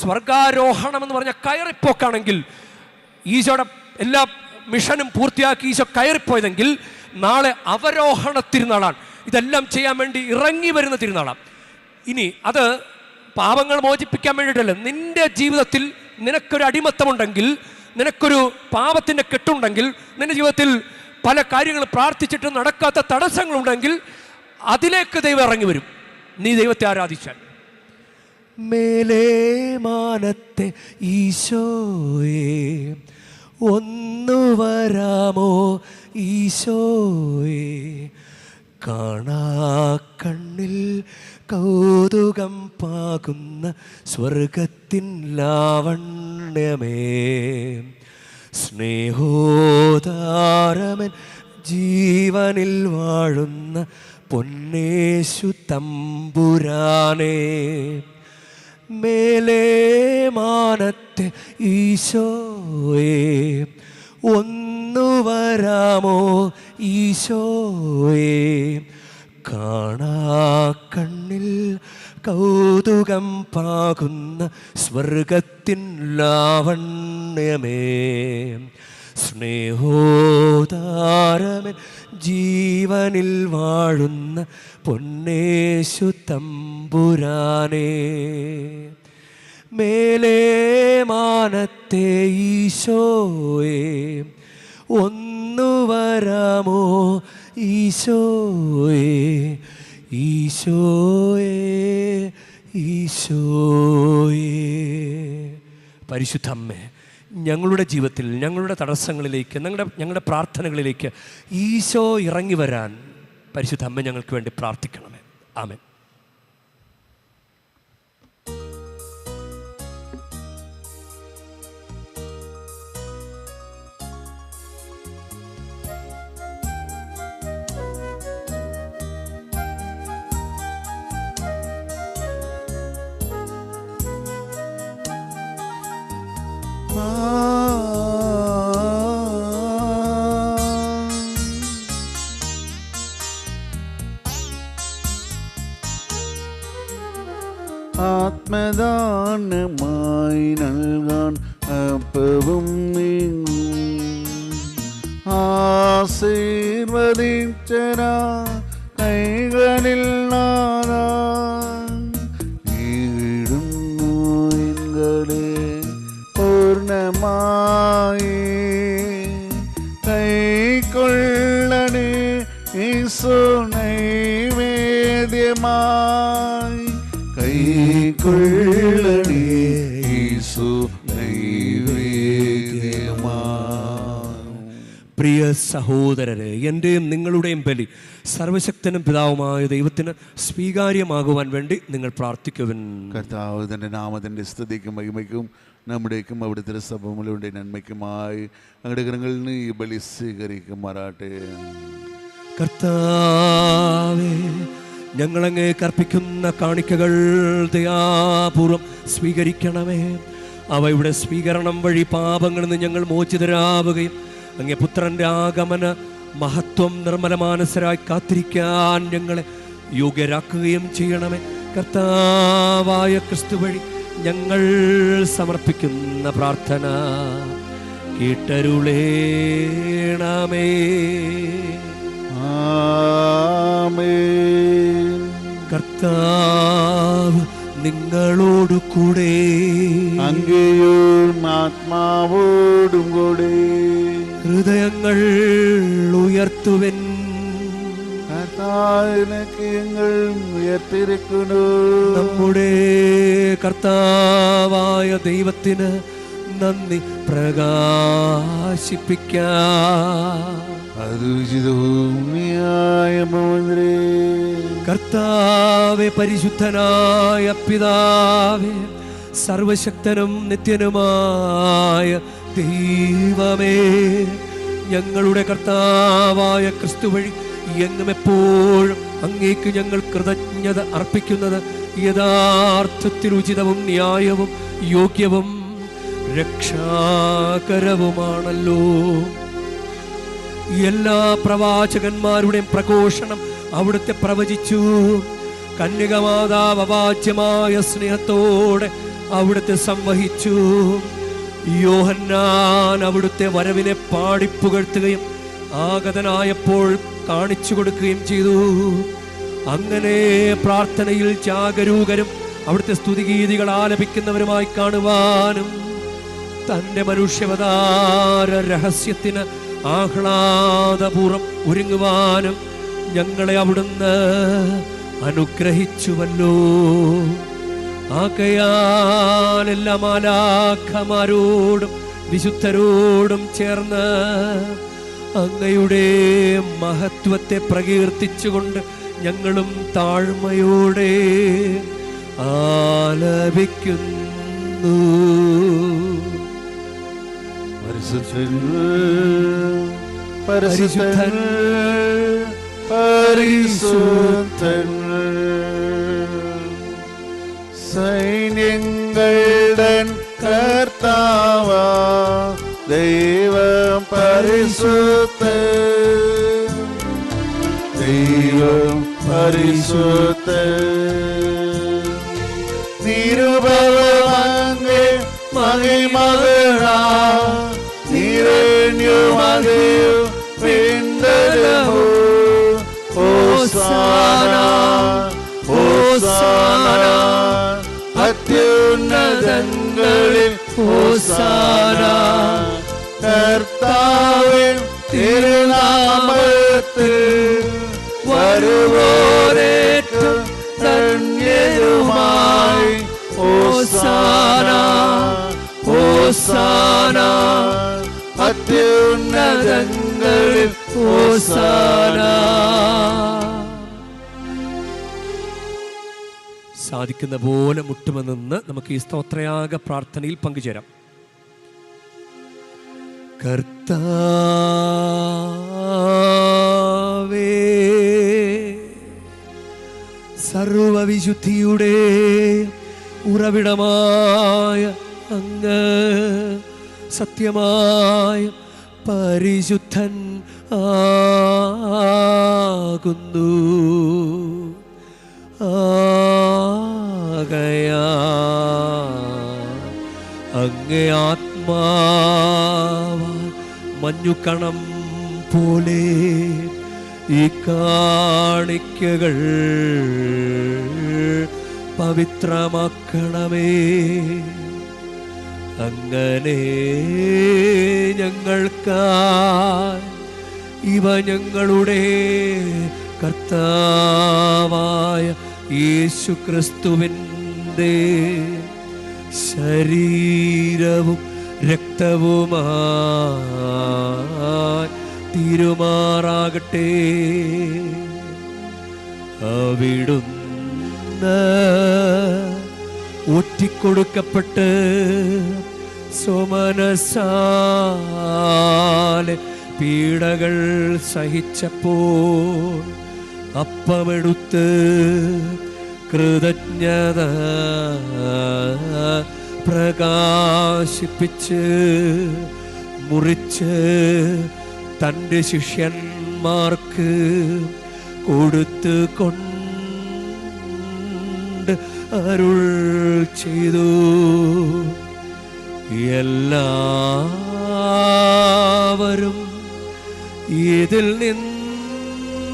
സ്വർഗാരോഹണം എന്ന് പറഞ്ഞ കയറിപ്പോക്കാണെങ്കിൽ, ഈശോയുടെ എല്ലാ മിഷനും പൂർത്തിയാക്കി ഈശോ കയറിപ്പോയതെങ്കിൽ, നാളെ അവരോഹണ തിരുനാളാണ്. ഇതെല്ലാം ചെയ്യാൻ വേണ്ടി ഇറങ്ങി വരുന്ന തിരുനാളാണ്. ഇനി അത് പാപങ്ങൾ മോചിപ്പിക്കാൻ വേണ്ടിയിട്ടല്ല. നിന്റെ ജീവിതത്തിൽ നിനക്കൊരു അടിമത്തമുണ്ടെങ്കിൽ, നിനക്കൊരു പാപത്തിൻ്റെ കെട്ടുണ്ടെങ്കിൽ, നിന്റെ ജീവിതത്തിൽ പല കാര്യങ്ങൾ പ്രാർത്ഥിച്ചിട്ട് നടക്കാത്ത തടസ്സങ്ങളുണ്ടെങ്കിൽ അതിലേക്ക് ദൈവം ഇറങ്ങി വരും, നീ ദൈവത്തെ ആരാധിച്ചാൽ. മേലേ മാനത്തെ ഈശോയെ ഒന്നു വരാമോ ഈശോയെ, കാണാ കണ്ണിൽ കൗതുകം പാകുന്ന സ്വർഗത്തിൻ ലാവണ്യമേ, സ്നേഹോദാരമൻ ജീവനിൽ വാഴുന്ന പൊന്നേശു തമ്പുരാനേ, മേലേ മാനത്തെ ഈശോയെ ഒന്നു വരാമോ ഈശോയെ, കാണാ കണ്ണിൽ കൗതുകം പാകുന്ന സ്വർഗത്തിൻ ലാവണ്യമേ, സ്നേഹോദാരമൻ ജീവനിൽ വാഴുന്ന പൊന്നേശു തമ്പുരാനേ, മേലേ മാനത്തെ ഈശോയെ ഒന്നു വരാമോ ഈശോയെ, ഈശോയെ, ഈശോയെ. പരിശുദ്ധ അമ്മേ, ഞങ്ങളുടെ ജീവിതത്തിൽ ഞങ്ങളുടെ തടസ്സങ്ങളിലേക്ക്, ഞങ്ങളുടെ പ്രാർത്ഥനകളിലേക്ക് ഈശോ ഇറങ്ങി വരാൻ പരിശുദ്ധ അമ്മ ഞങ്ങൾക്ക് വേണ്ടി പ്രാർത്ഥിക്കണമേ. ആമേൻ. ആത്മദാനമായി നൽകാൻ അപ്പവും നീങ്ങും ആശീർവദിച്ചരാ കൈകളിൽ ഈടുന്നു എങ്ങളെ പൂർണ്ണമായി കൈക്കൊള്ളണേ ഈശോ നൈവേദ്യമായി, കൈക്കൊള്ളണേ ഈശോ നൈവേദ്യമായി. പ്രിയ സഹോദരരെ, എൻ്റെയും നിങ്ങളുടെയും ബലി സർവശക്തനും പിതാവുമായ ദൈവത്തിന് സ്വീകാര്യമാകുവാൻ വേണ്ടി നിങ്ങൾ പ്രാർത്ഥിക്കുവിൻ. കർത്താവ് തൻ്റെ നാമത്തിൻ്റെ സ്തുതിക്കും മഹിമയ്ക്കും നമ്മുടേക്കും അവിടുത്തെ സഭകളുടെ നന്മയ്ക്കുമായി അങ്ങയുടെ കരങ്ങളിൽ നിന്ന് ഈ ബലി സ്വീകരിക്കുമാറാട്ടെ. കർത്താവേ, ഞങ്ങളങ്ങേ കർപ്പിക്കുന്ന കാണിക്കകൾ ദയാപൂർവം സ്വീകരിക്കണമേ. അവയുടെ സ്വീകരണം വഴി പാപങ്ങളിൽ നിന്ന് ഞങ്ങൾ മോചിതരാവുകയും അങ്ങേ പുത്രൻ്റെ ആഗമന മഹത്വം നിർമ്മലമാനസരായി കാത്തിരിക്കാൻ ഞങ്ങളെ യോഗ്യരാക്കുകയും ചെയ്യണമേ. കർത്താവായ ക്രിസ്തു വഴി ഞങ്ങൾ സമർപ്പിക്കുന്ന പ്രാർത്ഥന കേട്ടരുളേണമേ. ആമേൻ. കർത്താവ് നിങ്ങളോടു കൂടെ, അങ്ങയും ആത്മാവോടും കൂടെ. ഹൃദയങ്ങൾ ഉയർത്തുവൻ. ഞങ്ങൾ ഉയർത്തിരിക്കുന്നു. നമ്മുടെ കർത്താവായ ദൈവത്തിന് നന്ദി പ്രകാശിപ്പിക്കാം. കർത്താവേ, പരിശുദ്ധനായ പിതാവേ, സർവശക്തനും നിത്യനുമായ ദൈവമേ, ഞങ്ങളുടെ കർത്താവായ ക്രിസ്തു വഴി എങ്ങും എപ്പോഴും അങ്ങേക്ക് ഞങ്ങൾ കൃതജ്ഞത അർപ്പിക്കുന്നത് യഥാർത്ഥത്തിൽ ഉചിതവും ന്യായവും യോഗ്യവും രക്ഷാകരവുമാണല്ലോ. എല്ലാ പ്രവാചകന്മാരുടെയും പ്രഘോഷണം അവിടുത്തെ പ്രവചിച്ചു. കന്യകമാതാവ് അവാച്യമായ സ്നേഹത്തോടെ അവിടുത്തെ സംവഹിച്ചു. യോഹന്നാൻ അവിടുത്തെ വരവിനെ പാടിപ്പുകഴ്ത്തുകയും ആഗതനായപ്പോൾ കാണിച്ചു കൊടുക്കുകയും ചെയ്തു. അങ്ങനെ പ്രാർത്ഥനയിൽ ജാഗരൂകരും അവിടുത്തെ സ്തുതിഗീതികൾ ആലപിക്കുന്നവരുമായി കാണുവാനും തൻ്റെ മനുഷ്യാവതാര രഹസ്യത്തിന് ആഹ്ലാദപൂർവ്വം ഒരുങ്ങുവാനും ഞങ്ങളെ അവിടുന്ന് അനുഗ്രഹിച്ചുവല്ലോ. ആകയാൽ എല്ലാ മാലാഖമാരോടും വിശുദ്ധരോടും ചേർന്ന് അങ്ങയുടെ മഹത്വത്തെ പ്രകീർത്തിച്ചുകൊണ്ട് ഞങ്ങളും താഴ്മയോടെ ആലപിക്കുന്നു. പരിശുദ്ധൻ പരിശുദ്ധൻ പരിശുദ്ധൻ സൈന്യങ്ങളുടെ കർത്താവ ദൈവം പരിശുദ്ധൻ, ദൈവം പരിശുദ്ധൻ. നിരുപമങ്ങേ മഹിമകളാ നിരണ്യമകയോ പിന്തലമോ. ഹോസാന ഹോസാന അത്യുന്നതങ്ങളിൽ ഹോസാന. കർത്താവിൻ തിരുനാമത്തിൽ വരുവോരേറ്റം ധന്യരുമായി. ഹോസാന ഹോസാന അത്യുന്നതങ്ങളിൽ ഹോസാന. സാധിക്കുന്ന പോലെ മുട്ടുമെന്ന് നമുക്ക് ഈ സ്തോത്രയാഗ പ്രാർത്ഥനയിൽ പങ്കുചേരാം. കർത്താവേ, സർവവിശുദ്ധിയുടെ ഉറവിടമായ അങ്ങ് സത്യമായ പരിശുദ്ധൻ ആകുന്നു. അങ്ങേ ആത്മാവ മഞ്ഞുകണം പോലെ ഈ കാണിക്കകൾ പവിത്രമാക്കണമേ. അങ്ങനെ ഞങ്ങൾക്കായി ഇവ ഞങ്ങളുടെ കർത്താവായ യേശുക്രിസ്തുവിൻ്റെ ശരീരവും രക്തവുമായി തീരുമാറാകട്ടെ. അവിടുന്ന് ഒറ്റിക്കൊടുക്കപ്പെട്ട് സ്വമനസാലെ പീഡകൾ സഹിച്ചപ്പോൾ അപ്പമെടുത്ത് കൃതജ്ഞത പ്രകാശിപ്പിച്ച് മുറിച്ച് തൻ്റെ ശിഷ്യന്മാർക്ക് കൊടുത്ത് കൊണ്ട് അരുൾ ചെയ്തു, എല്ലാവരും ഇതിൽ നിന്നു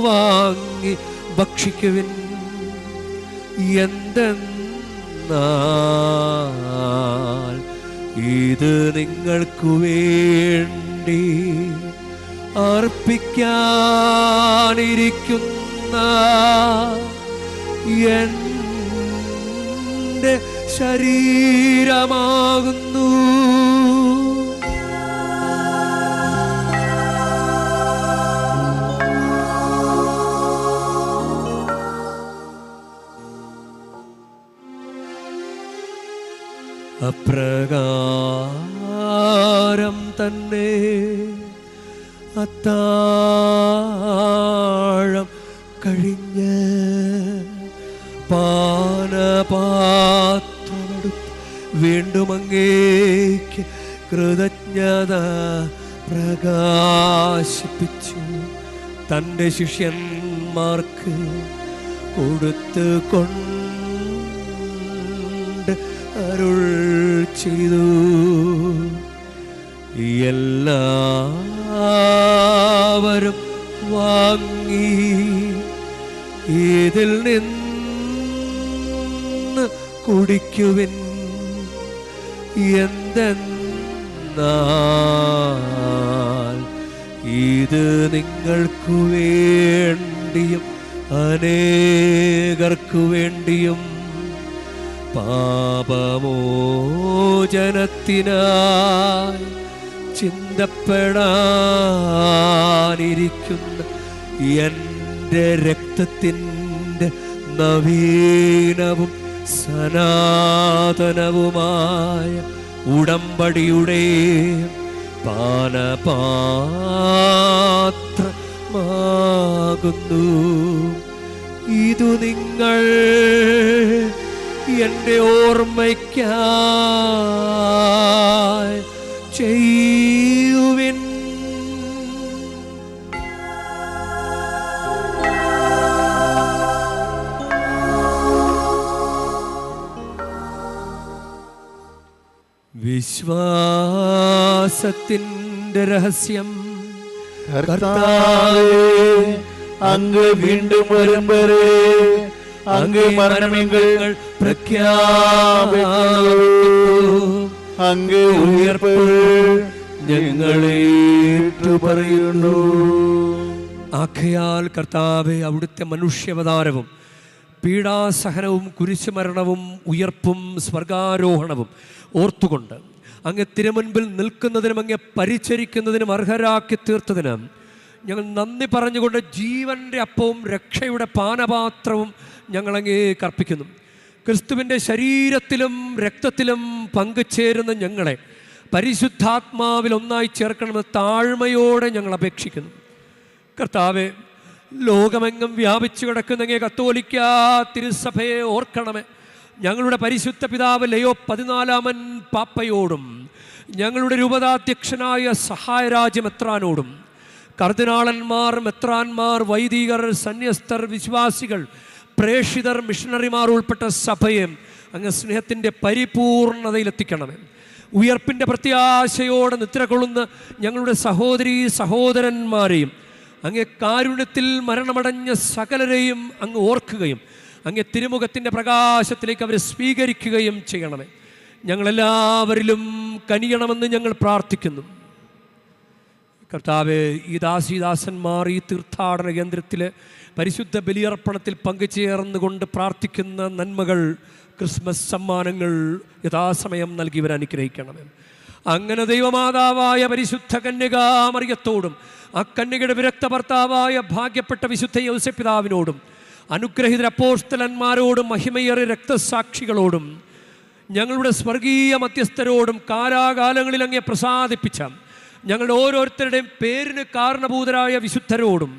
വാങ്ങി ഭക്ഷിക്കുവിൻ. എന്തെന്നാൽ ഇത് നിങ്ങൾക്കു വേണ്ടി അർപ്പിക്കാനിരിക്കുന്ന എൻ്റെ ശരീരമാകുന്നു. അപ്രകാരം തന്നെ അത്താഴം കഴിഞ്ഞ് പാനപാത്രമെടുത്ത് വീണ്ടും അങ്ങേക്ക് കൃതജ്ഞത പ്രകാശിപ്പിച്ചു തൻ്റെ ശിഷ്യന്മാർക്ക് കൊടുത്ത് കൊണ്ട് അരുൾ ചെയ്തു, എല്ലാവരും വാങ്ങി ഇതിൽ നിന്ന് കുടിക്കുവിൻ. എന്തെന്നാൽ ഇത് നിങ്ങൾക്കു വേണ്ടിയും അനേകർക്കു വേണ്ടിയും പാപമോചനത്തിനായി ചിന്തപ്പെടാനിരിക്കുന്ന എൻ്റെ രക്തത്തിൻ്റെ നവീനവും സനാതനവുമായ ഉടമ്പടിയുടെ പാനപാത്രമാകുന്നു. ഇതു നിങ്ങൾ എൻ്റെ ഓർമ്മയ്ക്കായി ചെയ്യുവിൻ. വിശ്വാസത്തിൻ്റെ രഹസ്യം. കർത്താവേ, അങ്ങ് വീണ്ടും വരും വരെ അങ്ങ് മരണമെങ്കിൽ പ്രഖ്യാപിക്കുന്നു. അങ്ങ് ഉയർപ്പ് ഞങ്ങളേറ്റു പറയുന്നു. ആഖയാൽ കർത്താവേ, അവിടുത്തെ മനുഷ്യാവതാരവും പീഡാസഹനവും കുരിശുമരണവും ഉയർപ്പും സ്വർഗാരോഹണവും ഓർത്തുകൊണ്ട് അങ്ങ് തിരുമുൻപിൽ നിൽക്കുന്നതിനും അങ്ങ് പരിചരിക്കുന്നതിനും അർഹരാക്കി തീർത്തതിന് ഞങ്ങൾ നന്ദി പറഞ്ഞുകൊണ്ട് ജീവൻ്റെ അപ്പവും രക്ഷയുടെ പാനപാത്രവും ഞങ്ങളങ്ങേ കർപ്പിക്കുന്നു. ക്രിസ്തുവിൻ്റെ ശരീരത്തിലും രക്തത്തിലും പങ്കുചേരുന്ന ഞങ്ങളെ പരിശുദ്ധാത്മാവിൽ ഒന്നായി ചേർക്കണമെന്ന് താഴ്മയോടെ ഞങ്ങൾ അപേക്ഷിക്കുന്നു. കർത്താവെ, ലോകമെങ്ങും വ്യാപിച്ചു കിടക്കുന്ന കത്തോലിക്ക തിരുസഭയെ ഓർക്കണമേ. ഞങ്ങളുടെ പരിശുദ്ധ പിതാവ് ലയോ 14 പാപ്പയോടും ഞങ്ങളുടെ രൂപതാധ്യക്ഷനായ സഹായരാജ്യ മെത്രാനോടും കർദിനാളന്മാർ, മെത്രാന്മാർ, വൈദികർ, സന്യസ്തർ, വിശ്വാസികൾ, പ്രേക്ഷിതർ, മിഷണറിമാർ ഉൾപ്പെട്ട സഭയെ അങ്ങ് സ്നേഹത്തിൻ്റെ പരിപൂർണതയിലെത്തിക്കണമേ. ഉയർപ്പിൻ്റെ പ്രത്യാശയോടെ നിദ്ര കൊള്ളുന്ന ഞങ്ങളുടെ സഹോദരീ സഹോദരന്മാരെയും അങ്ങേ കാരുണ്യത്തിൽ മരണമടഞ്ഞ സകലരെയും അങ്ങ് ഓർക്കുകയും അങ്ങേ തിരുമുഖത്തിൻ്റെ പ്രകാശത്തിലേക്ക് അവരെ സ്വീകരിക്കുകയും ചെയ്യണമേ. ഞങ്ങളെല്ലാവരിലും കനിയണമെന്ന് ഞങ്ങൾ പ്രാർത്ഥിക്കുന്നു. കർത്താവെ, ഈ ദാസീദാസന്മാർ ഈ തീർത്ഥാടന കേന്ദ്രത്തിൽ പരിശുദ്ധ ബലിയർപ്പണത്തിൽ പങ്കുചേർന്നുകൊണ്ട് പ്രാർത്ഥിക്കുന്ന നന്മകൾ, ക്രിസ്മസ് സമ്മാനങ്ങൾ യഥാസമയം നൽകിയവർ അനുഗ്രഹിക്കണമേ. അങ്ങനെ ദൈവമാതാവായ പരിശുദ്ധ കന്യകാമറിയത്തോടും ആ കന്യകയുടെ വിരക്ത ഭർത്താവായ ഭാഗ്യപ്പെട്ട വിശുദ്ധ യൗസപിതാവിനോടും അനുഗ്രഹീത അപ്പോസ്തലന്മാരോടും മഹിമയേറിയ രക്തസാക്ഷികളോടും ഞങ്ങളുടെ സ്വർഗീയ മധ്യസ്ഥരോടും കാലാകാലങ്ങളിൽ അങ്ങേ പ്രസാദിപ്പിച്ച ഞങ്ങളുടെ ഓരോരുത്തരുടെയും പേരിന് കാരണഭൂതരായ വിശുദ്ധരോടും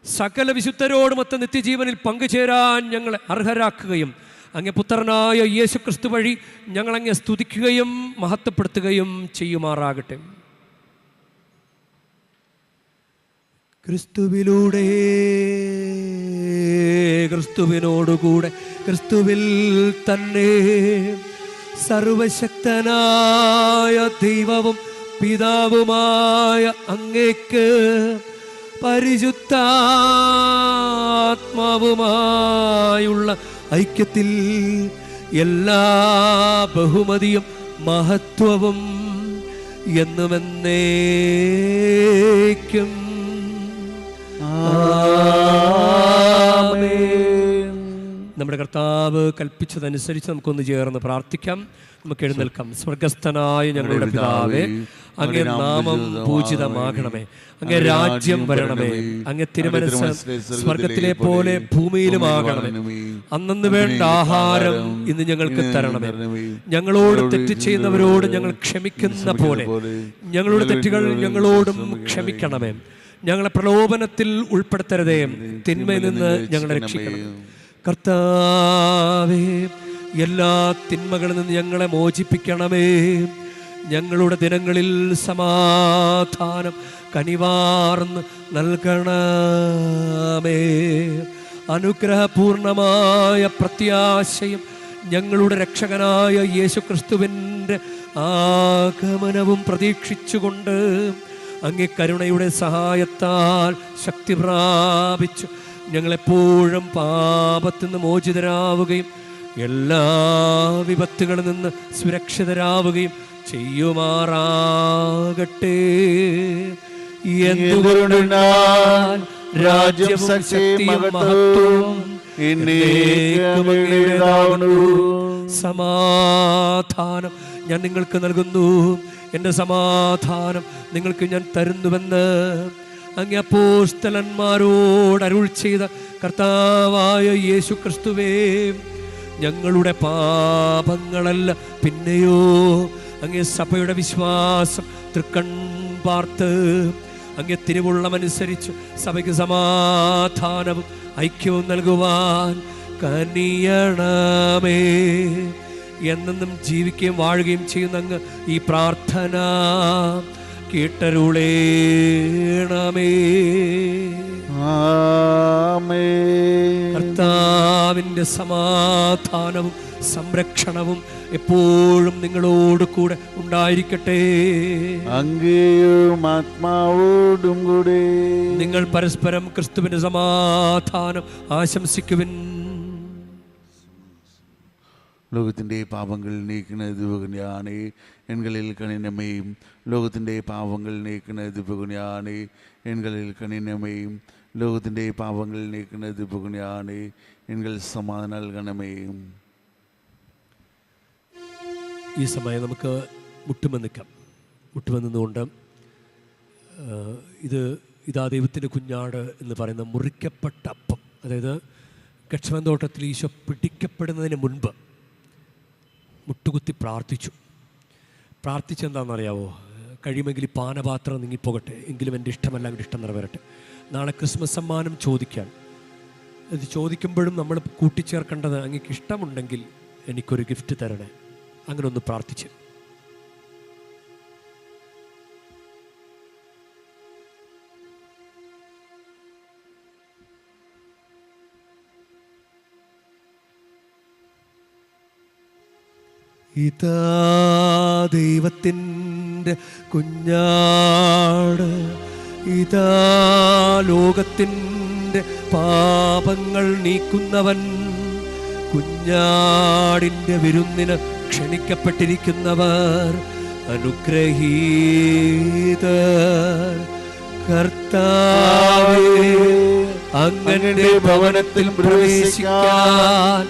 സകല വിശുദ്ധരോടുമൊത്ത നിത്യജീവനിൽ പങ്കുചേരാൻ ഞങ്ങളെ അർഹരാക്കുകയും അങ്ങേ പുത്രനായ യേശു ക്രിസ്തു വഴി ഞങ്ങളങ്ങെ സ്തുതിക്കുകയും മഹത്വപ്പെടുത്തുകയും ചെയ്യുമാറാകട്ടെ. ക്രിസ്തുവിലൂടെ, ക്രിസ്തുവിനോടുകൂടെ, ക്രിസ്തുവിൽ തന്നെ സർവശക്തനായ ദൈവവും പിതാവുമായ അങ്ങേക്ക് പരിശുദ്ധാത്മാവുമായുള്ള ഐക്യത്തിൽ എല്ലാ ബഹുമതിയും മഹത്വവും എന്നുമെന്നേക്കും ആമേൻ. നമ്മുടെ കർത്താവ് കൽപ്പിച്ചതനുസരിച്ച് നമുക്കൊന്ന് ചേർന്ന് പ്രാർത്ഥിക്കാം. നമുക്ക് എഴുന്നേൽക്കാം. സ്വർഗസ്ഥനായ ഞങ്ങളുടെ പിതാവേ, അങ്ങേ നാമം പൂജിതമാകണമേ, അങ്ങേ രാജ്യം വരണമേ, അങ്ങേ തിരുമനസ്സ് സ്വർഗത്തിലെ പോലെ ഭൂമിയിലുമാകണമേ. അന്നന്ന് വേണ്ട ആഹാരം ഇന്ന് ഞങ്ങൾക്ക് തരണമേ. ഞങ്ങളോട് തെറ്റ് ചെയ്യുന്നവരോട് ഞങ്ങൾ ക്ഷമിക്കുന്ന പോലെ ഞങ്ങളുടെ തെറ്റുകൾ ഞങ്ങളോടും ക്ഷമിക്കണമേ. ഞങ്ങളെ പ്രലോഭനത്തിൽ ഉൾപ്പെടുത്തരുതേ, തിന്മയിൽ നിന്ന് ഞങ്ങളെ രക്ഷിക്കണം. കർത്താവേ, എല്ലാ തിന്മകളിൽ നിന്ന് ഞങ്ങളെ മോചിപ്പിക്കണമേ. ഞങ്ങളുടെ ദിനങ്ങളിൽ സമാധാനം കനിവാർന്ന് നൽകണമേ. അനുഗ്രഹപൂർണമായ പ്രത്യാശയും ഞങ്ങളുടെ രക്ഷകനായ യേശുക്രിസ്തുവിൻ്റെ ആഗമനവും പ്രതീക്ഷിച്ചുകൊണ്ട് അങ്ങേ കരുണയുടെ സഹായത്താൽ ശക്തി പ്രാപിച്ചു ഞങ്ങളെപ്പോഴും പാപത്തിൽ നിന്ന് മോചിതരാവുകയും എല്ലാ വിപത്തുകളിൽ നിന്ന് സുരക്ഷിതരാവുകയും ചെയ്യുമാറാകട്ടെ. എന്തുകൊണ്ടെന്നാൽ രാജ്യവും ശക്തിയും മഹത്വവും സമാധാനം ഞാൻ നിങ്ങൾക്ക് നൽകുന്നു, എൻ്റെ സമാധാനം നിങ്ങൾക്ക് ഞാൻ തരുന്നുവെന്ന് അങ്ങേ അപ്പോസ്തലന്മാരോട് അരുൾ ചെയ്ത കർത്താവായ യേശു ക്രിസ്തുവേ, ഞങ്ങളുടെ പാപങ്ങളല്ല പിന്നെയോ അങ്ങേ സഭയുടെ വിശ്വാസം തൃക്കൺ പാർത്ത് അങ്ങേ തിരുവുള്ളമനുസരിച്ച് സഭയ്ക്ക് സമാധാനവും ഐക്യവും നൽകുവാൻ കനിയണമേ. എന്നെന്നും ജീവിക്കുകയും വാഴുകയും ചെയ്യുന്ന അങ്ങ് ഈ പ്രാർത്ഥന കേട്ടരുളേണമേ. കർത്താവിൻ്റെ സമാധാനവും സംരക്ഷണവും എപ്പോഴും നിങ്ങളോട് കൂടെ ഉണ്ടായിരിക്കട്ടെ. അങ്ങയും ആത്മാവോടും കൂടെ. നിങ്ങൾ പരസ്പരം ക്രിസ്തുവിന്റെ സമാധാനം ആശംസിക്കുവിൻ. ലോകത്തിൻ്റെ പാപങ്ങൾ നീക്കുന്ന ദിവകനാണ് എൺകളിൽ കണിനമയും. ലോകത്തിൻ്റെ പാപങ്ങൾ നീക്കുന്ന ദിവകനാണ് എൺകളിൽ കണിനമയും. ലോകത്തിൻ്റെ പാപങ്ങൾ നീക്കുന്ന ദിവകനാണ് എൺകൾ സമാധാനം നൽകണമേയും. ഈ സമയം നമുക്ക് മുട്ടുമെന്നിക്കാം. മുട്ടുമെന്നുകൊണ്ട് ഇതാ ദൈവത്തിൻ്റെ കുഞ്ഞാട് എന്ന് പറയുന്ന മുറിക്കപ്പെട്ട അപ്പം, അതായത് ഗെത്സമനെ തോട്ടത്തിൽ ഈശോ പിടിക്കപ്പെടുന്നതിന് മുൻപ് മുട്ടുകുത്തി പ്രാർത്ഥിച്ചെന്താണെന്നറിയാവോ? കഴിയുമെങ്കിൽ ഈ പാനപാത്രം നീങ്ങിപ്പോകട്ടെ, എങ്കിലും എൻ്റെ ഇഷ്ടമല്ല, എൻ്റെ ഇഷ്ടം നിറവേറട്ടെ. നാളെ ക്രിസ്മസ് സമ്മാനം ചോദിക്കാൻ, ഇത് ചോദിക്കുമ്പോഴും നമ്മൾ കൂട്ടിച്ചേർക്കേണ്ടത് അങ്ങേക്ക് ഇഷ്ടമുണ്ടെങ്കിൽ എനിക്കൊരു ഗിഫ്റ്റ് തരണേ. അങ്ങനെ ഒന്ന് പ്രാർത്ഥിച്ച് ഇതാ ദൈവത്തിൻ്റെ കുഞ്ഞാട്, ഇതാ ലോകത്തിൻ്റെ പാപങ്ങൾ നീക്കുന്നവൻ. കുഞ്ഞാടിൻ്റെ വിരുന്നിന് ക്ഷണിക്കപ്പെട്ടിരിക്കുന്നവർ അനുഗ്രഹീതർ. കർത്താവേ, അങ്ങയുടെ ഭവനത്തിൽ പ്രവേശിക്കാൻ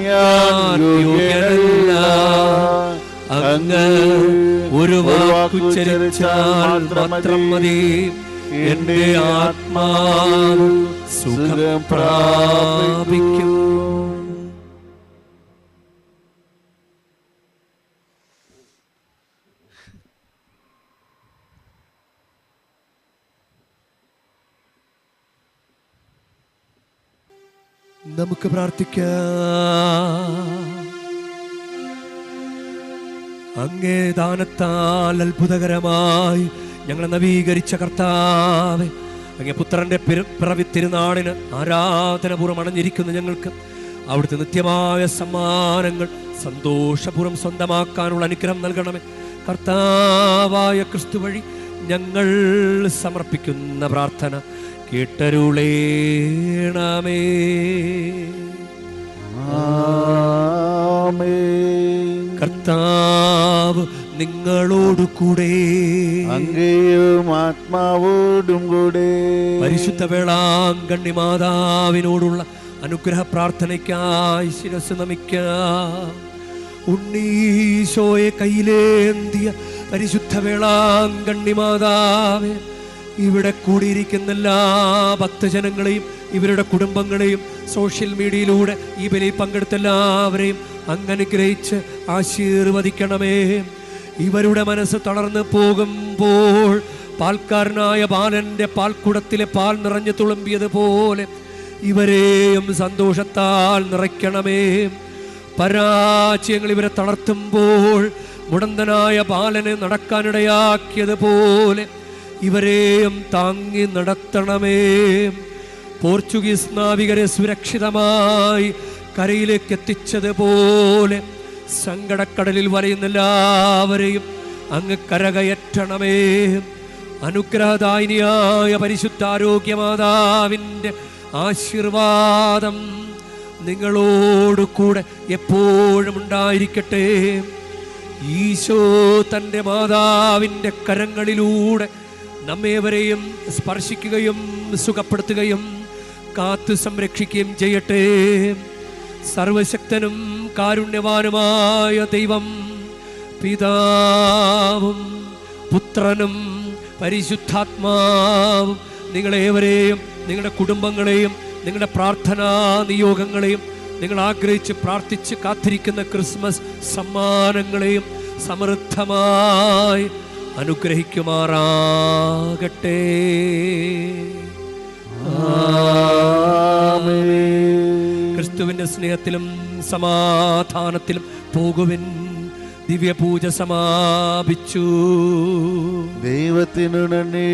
ഞാൻ യോഗ്യനല്ല. അങ്ങ് ഒരു വാക്കുച്ചരിച്ചാൽ മാത്രം മതി, എൻ്റെ ആത്മാവ് സുഖം പ്രാപിക്കും. നമുക്ക് പ്രാർത്ഥിക്കാം. അങ്ങേ ദാനത്താൽ അത്ഭുതകരമായി ഞങ്ങളെ നവീകരിച്ച കർത്താവേ, അങ്ങേ പുത്രന്റെ പിറവി തിരുനാളിന് ആരാധനപൂർവ്വം അണഞ്ഞിരിക്കുന്ന ഞങ്ങൾക്ക് അവിടുത്തെ നിത്യമായ സമ്മാനങ്ങൾ സന്തോഷപൂർവ്വം സ്വന്തമാക്കാനുള്ള അനുഗ്രഹം നൽകണമേ. കർത്താവായ ക്രിസ്തു വഴി ഞങ്ങൾ സമർപ്പിക്കുന്ന പ്രാർത്ഥന കേട്ടരുളേണമേ. കർത്താവ് നിങ്ങളോടു കൂടെ, അങ്ങയും ആത്മാവോടും കൂടെ. പരിശുദ്ധ വേളാങ്കണ്ണി മാതാവിനോടുള്ള അനുഗ്രഹ പ്രാർത്ഥനയ്ക്കായി ശിരസ് നമിക്കാം. ഉണ്ണീശോയെ കയ്യിലേന്തിയ പരിശുദ്ധ വേളാങ്കണ്ണി മാതാവേ, ഇവിടെ കൂടിയിരിക്കുന്ന എല്ലാ ഭക്തജനങ്ങളെയും ഇവരുടെ കുടുംബങ്ങളെയും സോഷ്യൽ മീഡിയയിലൂടെ ഈ ബലിയിൽ പങ്കെടുത്ത എല്ലാവരെയും അങ്ങ് അനുഗ്രഹിച്ച് ആശീർവദിക്കണമേ. ഇവരുടെ മനസ്സ് തളർന്നു പോകുമ്പോൾ പാൽക്കാരനായ ബാലന്റെ പാൽക്കുടത്തിലെ പാൽ നിറഞ്ഞു തുളുമ്പിയതുപോലെ ഇവരെയും സന്തോഷത്താൽ നിറയ്ക്കണമേ. പരാജയങ്ങൾ ഇവരെ തളർത്തുമ്പോൾ മുടന്തനായ ബാലനെ നടക്കാനിടയാക്കിയതുപോലെ ഇവരെയും താങ്ങി നടത്തണമേ. പോർച്ചുഗീസ് നാവികരെ സുരക്ഷിതമായി കരയിലേക്ക് എത്തിച്ചതുപോലെ സങ്കടക്കടലിൽ വലയുന്ന എല്ലാവരെയും അങ്ങ് കരകയറ്റണമേ. അനുഗ്രഹദായിനിയായ പരിശുദ്ധാരോഗ്യമാതാവിൻ്റെ ആശീർവാദം നിങ്ങളോട് കൂടെ എപ്പോഴും ഉണ്ടായിരിക്കട്ടെ. ഈശോ തൻ്റെ മാതാവിൻ്റെ കരങ്ങളിലൂടെ നമ്മേവരെയും സ്പർശിക്കുകയും സുഖപ്പെടുത്തുകയും കാത്തു സംരക്ഷിക്കുകയും ചെയ്യട്ടെ. സർവശക്തനും കാരുണ്യവാനുമായ ദൈവം പിതാവും പുത്രനും പരിശുദ്ധാത്മാവും നിങ്ങളേവരെയും നിങ്ങളുടെ കുടുംബങ്ങളെയും നിങ്ങളുടെ പ്രാർത്ഥനാ നിയോഗങ്ങളെയും നിങ്ങൾ ആഗ്രഹിച്ച് പ്രാർത്ഥിച്ച് കാത്തിരിക്കുന്ന ക്രിസ്മസ് സമ്മാനങ്ങളെയും സമൃദ്ധമായി അനുഗ്രഹിക്കുമാറാകട്ടെ. ക്രിസ്തുവിന്റെ സ്നേഹത്തിലും സമാധാനത്തിലും പോകുവിൻ. ദിവ്യപൂജ സമാപിച്ചു. ദൈവത്തിനു നന്ദി.